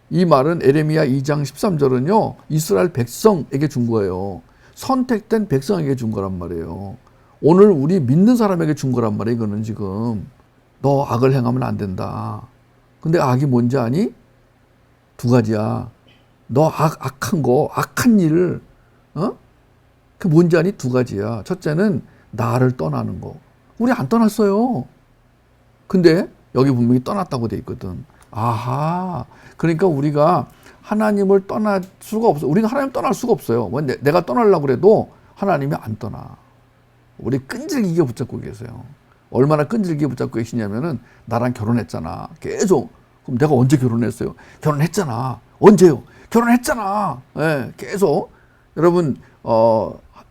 이 말은 에레미야 2장 13절은요. 이스라엘 백성에게 준 거예요. 선택된 백성에게 준 거란 말이에요. 오늘 우리 믿는 사람에게 준 거란 말이에요. 이거는 지금. 너 악을 행하면 안 된다. 근데 악이 뭔지 아니? 2가지야. 너 악한 거, 악한 일을, 그 뭔지 아니? 2가지야. 첫째는 나를 떠나는 거. 우리 안 떠났어요. 근데 여기 분명히 떠났다고 돼 있거든. 아하. 그러니까 우리가 하나님을 떠날 수가 없어. 우리는 하나님 떠날 수가 없어요. 내가 떠나려고 그래도 하나님이 안 떠나. 우리 끈질기게 붙잡고 계세요. 얼마나 끈질기게 붙잡고 계시냐면은 나랑 결혼했잖아. 계속. 그럼 내가 언제 결혼했어요? 결혼했잖아. 언제요? 결혼했잖아. 예, 계속. 여러분,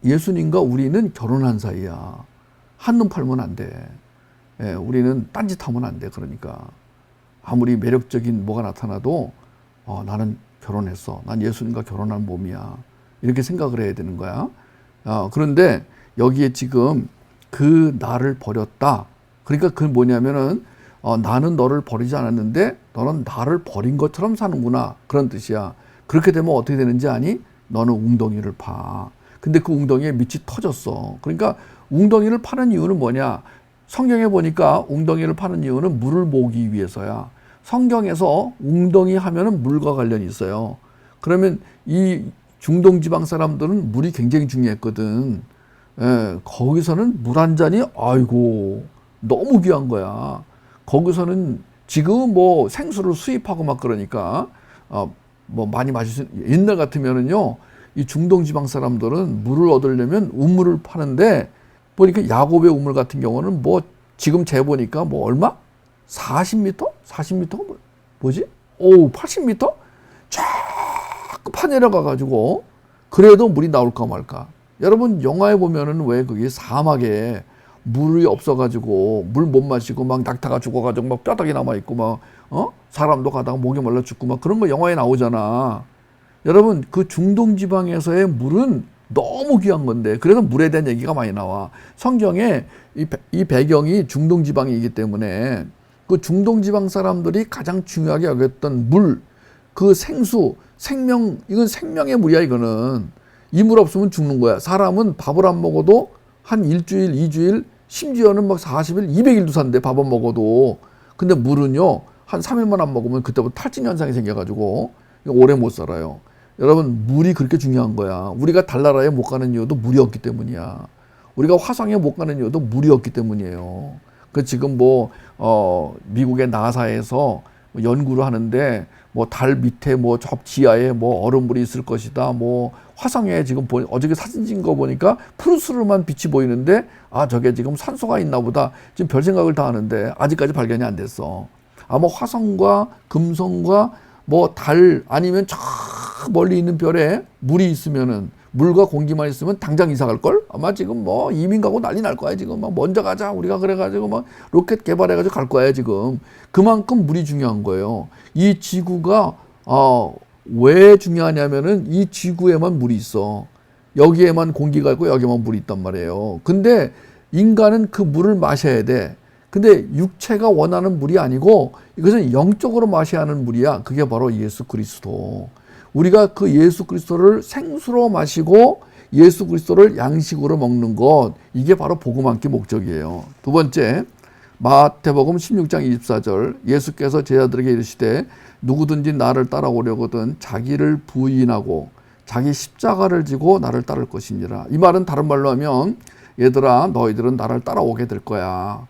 예수님과 우리는 결혼한 사이야. 한눈 팔면 안 돼. 예, 우리는 딴짓하면 안 돼. 그러니까 아무리 매력적인 뭐가 나타나도 나는 결혼했어. 난 예수님과 결혼한 몸이야. 이렇게 생각을 해야 되는 거야. 그런데 여기에 지금 그 나를 버렸다. 그러니까 그건 뭐냐면은 나는 너를 버리지 않았는데 너는 나를 버린 것처럼 사는구나. 그런 뜻이야. 그렇게 되면 어떻게 되는지 아니? 너는 웅덩이를 파. 근데 그 웅덩이에 밑이 터졌어. 그러니까 웅덩이를 파는 이유는 뭐냐? 성경에 보니까 웅덩이를 파는 이유는 물을 모으기 위해서야. 성경에서 웅덩이 하면은 물과 관련이 있어요. 그러면 이 중동 지방 사람들은 물이 굉장히 중요했거든. 거기서는 물 한 잔이 아이고 너무 귀한 거야. 거기서는 지금 뭐 생수를 수입하고 막 그러니까 뭐 많이 마실 수 옛날 같으면은요 이 중동 지방 사람들은 물을 얻으려면 우물을 파는데 보니까 야곱의 우물 같은 경우는 뭐 지금 재보니까 뭐 얼마? 40m? 40m? 뭐지? 오 80m? 쫙 파내려가 가지고 그래도 물이 나올까 말까. 여러분 영화에 보면은 왜 그게 사막에 물이 없어가지고 물 못 마시고 막 낙타가 죽어가지고 막 뼈다귀 남아있고 막 사람도 가다가 목이 말라 죽고 막 그런 거 영화에 나오잖아. 여러분 그 중동 지방에서의 물은 너무 귀한 건데 그래서 물에 대한 얘기가 많이 나와. 성경에 이 배경이 중동 지방이기 때문에 그 중동 지방 사람들이 가장 중요하게 여겼던 물, 그 생수, 생명, 이건 생명의 물이야 이거는. 이 물 없으면 죽는 거야. 사람은 밥을 안 먹어도 한 일주일, 이주일, 심지어는 막 40일, 200일도 산대 밥 안 먹어도. 근데 물은요 한 3일만 안 먹으면 그때부터 탈진 현상이 생겨가지고 오래 못 살아요. 여러분 물이 그렇게 중요한 거야. 우리가 달나라에 못 가는 이유도 물이 없기 때문이야. 우리가 화성에 못 가는 이유도 물이 없기 때문이에요. 그 지금 뭐 미국의 나사에서 연구를 하는데 뭐 달 밑에 뭐 저 지하에 뭐 얼음물이 있을 것이다. 뭐 화성에 지금 어저께 사진 찍은 거 보니까 푸르스름한 빛이 보이는데 아 저게 지금 산소가 있나 보다. 지금 별 생각을 다 하는데 아직까지 발견이 안 됐어. 아마 화성과 금성과 뭐 달 아니면 저 멀리 있는 별에 물이 있으면은 물과 공기만 있으면 당장 이사 갈 걸? 아마 지금 뭐 이민 가고 난리 날 거야 지금. 막 먼저 가자 우리가 그래가지고 막 로켓 개발해가지고 갈 거야 지금. 그만큼 물이 중요한 거예요. 이 지구가 왜 중요하냐면은 이 지구에만 물이 있어. 여기에만 공기가 있고 여기에만 물이 있단 말이에요. 근데 인간은 그 물을 마셔야 돼. 근데 육체가 원하는 물이 아니고 이것은 영적으로 마셔야 하는 물이야. 그게 바로 예수 그리스도. 우리가 그 예수 그리스도를 생수로 마시고 예수 그리스도를 양식으로 먹는 것, 이게 바로 복음 한 끼 목적이에요. 두 번째, 마태복음 16장 24절 예수께서 제자들에게 이르시되 누구든지 나를 따라오려거든 자기를 부인하고 자기 십자가를 지고 나를 따를 것이니라. 이 말은 다른 말로 하면 얘들아 너희들은 나를 따라오게 될 거야.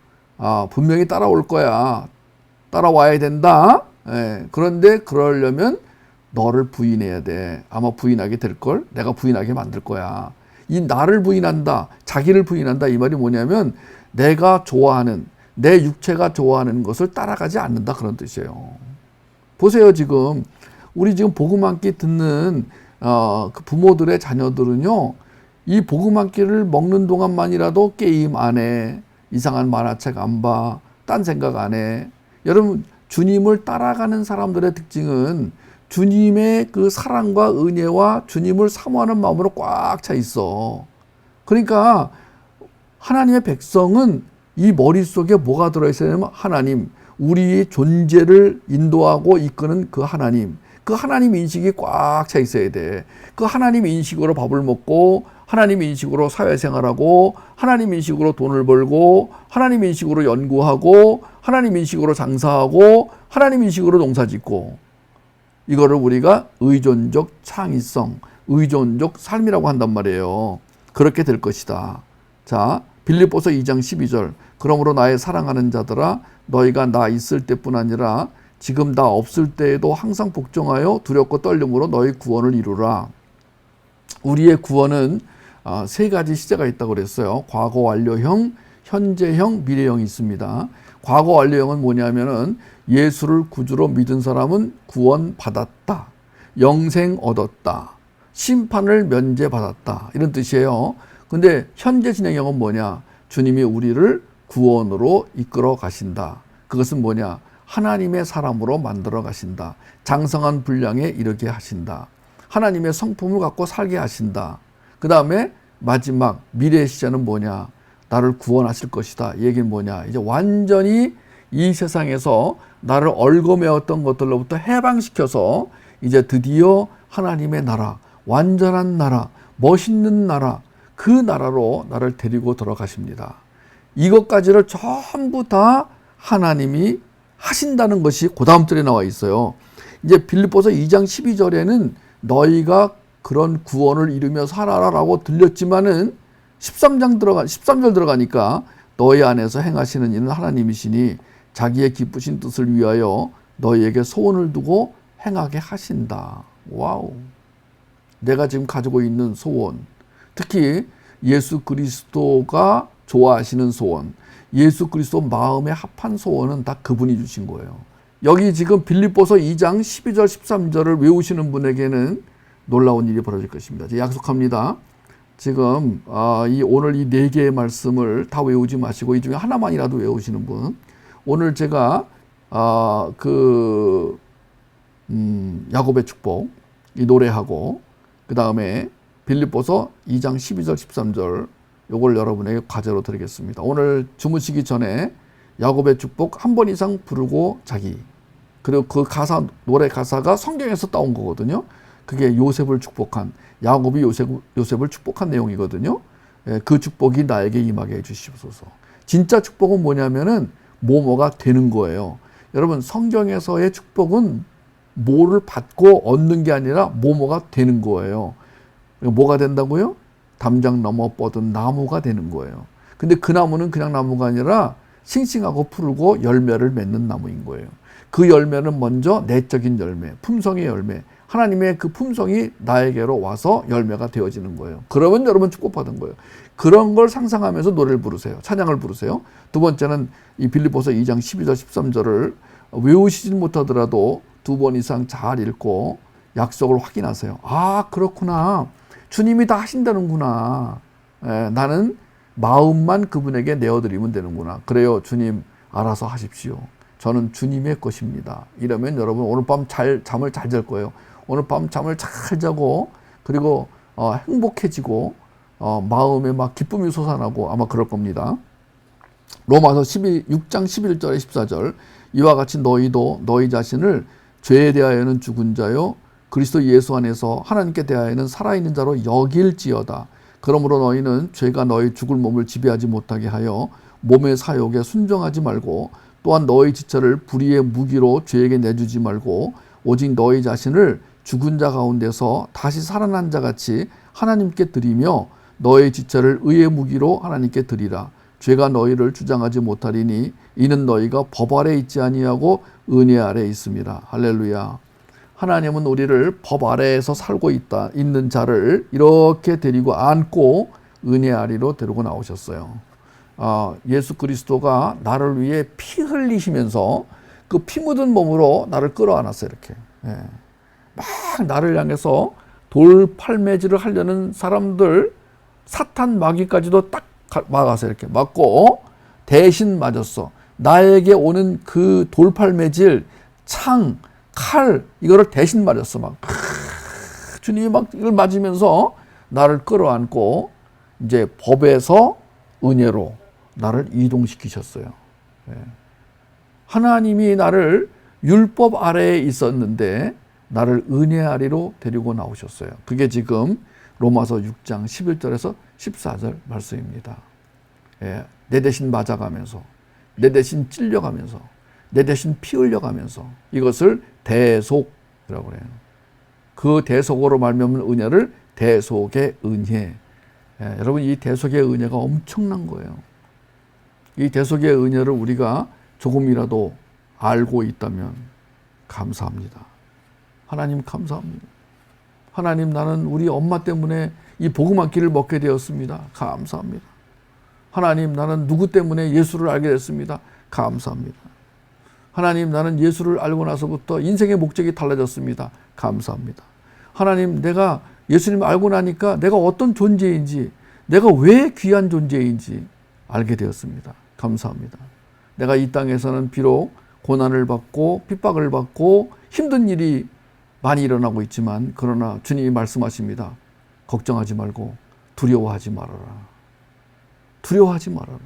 분명히 따라올 거야. 따라와야 된다. 그런데 그러려면 너를 부인해야 돼. 아마 부인하게 될걸? 내가 부인하게 만들 거야. 이 나를 부인한다, 자기를 부인한다, 이 말이 뭐냐면 내가 좋아하는, 내 육체가 좋아하는 것을 따라가지 않는다, 그런 뜻이에요. 보세요. 지금 우리 지금 복음 한 끼 듣는 그 부모들의 자녀들은요, 이 복음 한 끼를 먹는 동안만이라도 게임 안 해, 이상한 만화책 안 봐, 딴 생각 안 해. 여러분 주님을 따라가는 사람들의 특징은 주님의 그 사랑과 은혜와 주님을 사모하는 마음으로 꽉 차 있어. 그러니까 하나님의 백성은 이 머릿속에 뭐가 들어있어야냐면 하나님, 우리의 존재를 인도하고 이끄는 그 하나님 인식이 꽉 차 있어야 돼. 그 하나님 인식으로 밥을 먹고 하나님 인식으로 사회생활하고 하나님 인식으로 돈을 벌고 하나님 인식으로 연구하고 하나님 인식으로 장사하고 하나님 인식으로 농사짓고, 이거를 우리가 의존적 창의성, 의존적 삶이라고 한단 말이에요. 그렇게 될 것이다. 자, 빌립보서 2장 12절 그러므로 나의 사랑하는 자들아 너희가 나 있을 때뿐 아니라 지금 나 없을 때에도 항상 복종하여 두렵고 떨림으로 너희 구원을 이루라. 우리의 구원은 세 가지 시제가 있다고 그랬어요. 과거 완료형, 현재형, 미래형이 있습니다. 과거 완료형은 뭐냐면은 예수를 구주로 믿은 사람은 구원받았다, 영생 얻었다, 심판을 면제받았다, 이런 뜻이에요. 근데 현재 진행형은 뭐냐? 주님이 우리를 구원으로 이끌어 가신다. 그것은 뭐냐? 하나님의 사람으로 만들어 가신다. 장성한 분량에 이르게 하신다. 하나님의 성품을 갖고 살게 하신다. 그 다음에 마지막 미래의 시제는 뭐냐? 나를 구원하실 것이다. 이 얘기는 뭐냐? 이제 완전히 이 세상에서 나를 얽어매었던 것들로부터 해방시켜서 이제 드디어 하나님의 나라, 완전한 나라, 멋있는 나라, 그 나라로 나를 데리고 들어가십니다. 이것까지를 전부 다 하나님이 하신다는 것이 그 다음 절에 나와 있어요. 이제 빌립보서 2장 12절에는 너희가 그런 구원을 이루며 살아라라고 들렸지만은 13절 들어가니까 너희 안에서 행하시는 이는 하나님이시니 자기의 기쁘신 뜻을 위하여 너희에게 소원을 두고 행하게 하신다. 와우. 내가 지금 가지고 있는 소원, 특히 예수 그리스도가 좋아하시는 소원, 예수 그리스도 마음에 합한 소원은 다 그분이 주신 거예요. 여기 지금 빌립보서 2장 12절 13절을 외우시는 분에게는 놀라운 일이 벌어질 것입니다. 제가 약속합니다. 지금 오늘 이 4개의 말씀을 다 외우지 마시고 이 중에 하나만이라도 외우시는 분, 오늘 제가 야곱의 축복 이 노래하고 그 다음에 빌립보서 2장 12절 13절 요걸 여러분에게 과제로 드리겠습니다. 오늘 주무시기 전에 야곱의 축복 한 번 이상 부르고 자기, 그리고 그 가사, 노래 가사가 성경에서 따온 거거든요. 그게 요셉을 축복한, 야곱이 요셉을 축복한 내용이거든요. 그 축복이 나에게 임하게 해주시옵소서. 진짜 축복은 뭐냐면은 뭐뭐가 되는 거예요. 여러분, 성경에서의 축복은 뭐를 받고 얻는 게 아니라 뭐뭐가 되는 거예요. 뭐가 된다고요? 담장 넘어 뻗은 나무가 되는 거예요. 근데 그 나무는 그냥 나무가 아니라 싱싱하고 푸르고 열매를 맺는 나무인 거예요. 그 열매는 먼저 내적인 열매, 품성의 열매, 하나님의 그 품성이 나에게로 와서 열매가 되어지는 거예요. 그러면 여러분 축복받은 거예요. 그런 걸 상상하면서 노래를 부르세요. 찬양을 부르세요. 두 번째는 이 빌립보서 2장 12절 13절을 외우시지 못하더라도 2번 이상 잘 읽고 약속을 확인하세요. 아, 그렇구나. 주님이 다 하신다는구나. 나는 마음만 그분에게 내어드리면 되는구나. 그래요, 주님 알아서 하십시오. 저는 주님의 것입니다. 이러면 여러분 오늘 밤 잠을 잘 잘 거예요. 오늘 밤 잠을 잘 자고, 그리고 행복해지고 마음에 막 기쁨이 솟아나고 아마 그럴 겁니다. 로마서 6장 11절에 14절, 이와 같이 너희도 너희 자신을 죄에 대하여는 죽은 자요 그리스도 예수 안에서 하나님께 대하여는 살아있는 자로 여길지어다. 그러므로 너희는 죄가 너희 죽을 몸을 지배하지 못하게 하여 몸의 사욕에 순종하지 말고, 또한 너희 지체를 불의의 무기로 죄에게 내주지 말고, 오직 너희 자신을 죽은 자 가운데서 다시 살아난 자 같이 하나님께 드리며 너희 지체를 의의 무기로 하나님께 드리라. 죄가 너희를 주장하지 못하리니 이는 너희가 법 아래 있지 아니하고 은혜 아래 있습니다. 할렐루야. 하나님은 우리를 법 아래에서 살고 있는 자를 이렇게 데리고 안고 은혜 아래로 데리고 나오셨어요. 예수 그리스도가 나를 위해 피 흘리시면서 그 피 묻은 몸으로 나를 끌어안았어요. 이렇게. 막 나를 향해서 돌팔매질을 하려는 사람들, 사탄 마귀까지도 딱 막아서 이렇게 막고 대신 맞았어. 나에게 오는 그 돌팔매질, 창, 칼, 이거를 대신 맞았어. 막 주님이 막 이걸 맞으면서 나를 끌어안고 이제 법에서 은혜로 나를 이동시키셨어요. 하나님이 나를 율법 아래에 있었는데 나를 은혜 아래로 데리고 나오셨어요. 그게 지금 로마서 6장 11절에서 14절 말씀입니다. 내 대신 맞아가면서, 내 대신 찔려가면서, 내 대신 피 흘려가면서, 이것을 대속이라고 해요. 그 대속으로 말미암은 은혜를 대속의 은혜. 여러분, 이 대속의 은혜가 엄청난 거예요. 이 대속의 은혜를 우리가 조금이라도 알고 있다면 감사합니다. 하나님 감사합니다. 하나님, 나는 우리 엄마 때문에 이 복음 한 끼를 먹게 되었습니다. 감사합니다. 하나님, 나는 누구 때문에 예수를 알게 됐습니다. 감사합니다. 하나님, 나는 예수를 알고 나서부터 인생의 목적이 달라졌습니다. 감사합니다. 하나님, 내가 예수님 알고 나니까 내가 어떤 존재인지, 내가 왜 귀한 존재인지 알게 되었습니다. 감사합니다. 내가 이 땅에서는 비록 고난을 받고 핍박을 받고 힘든 일이 많이 일어나고 있지만, 그러나 주님이 말씀하십니다. 걱정하지 말고 두려워하지 말아라. 두려워하지 말아라.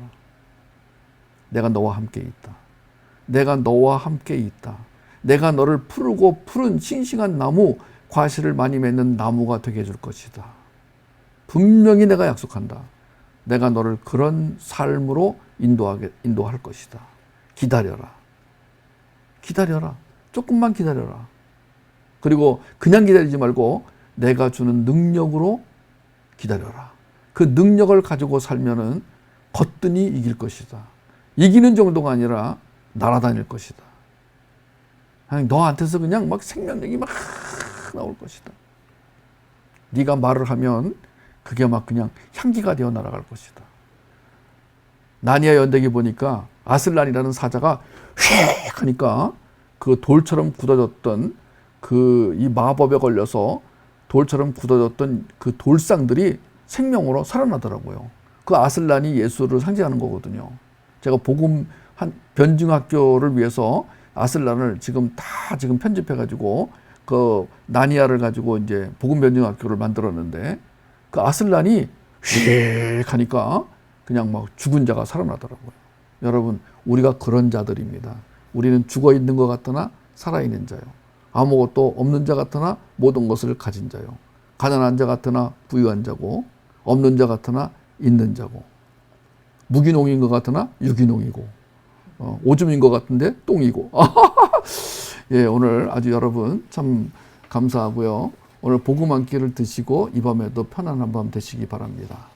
내가 너와 함께 있다. 내가 너와 함께 있다. 내가 너를 푸르고 푸른 싱싱한 나무, 과실을 많이 맺는 나무가 되게 해줄 것이다. 분명히 내가 약속한다. 내가 너를 그런 삶으로 인도할 것이다. 기다려라. 기다려라. 조금만 기다려라. 그리고 그냥 기다리지 말고 내가 주는 능력으로 기다려라. 그 능력을 가지고 살면은 거뜬히 이길 것이다. 이기는 정도가 아니라 날아다닐 것이다. 그냥 너한테서 그냥 막 생명력이 막 나올 것이다. 네가 말을 하면 그게 막 그냥 향기가 되어 날아갈 것이다. 나니아 연대기 보니까 아슬란이라는 사자가 휙 하니까 그 돌처럼 굳어졌던 그 이 마법에 걸려서 돌처럼 굳어졌던 그 돌상들이 생명으로 살아나더라고요. 그 아슬란이 예수를 상징하는 거거든요. 제가 복음 변증학교를 위해서 아슬란을 지금 편집해가지고 그 나니아를 가지고 이제 복음 변증학교를 만들었는데 그 아슬란이 휙 하니까 그냥 막 죽은 자가 살아나더라고요. 여러분, 우리가 그런 자들입니다. 우리는 죽어 있는 것 같으나 살아있는 자요. 아무것도 없는 자 같으나 모든 것을 가진 자요. 가난한 자 같으나 부유한 자고, 없는 자 같으나 있는 자고, 무기농인 것 같으나 유기농이고, 오줌인 것 같은데 똥이고. 예, 오늘 아주 여러분 참 감사하고요. 오늘 복음 한 끼를 드시고 이 밤에도 편안한 밤 되시기 바랍니다.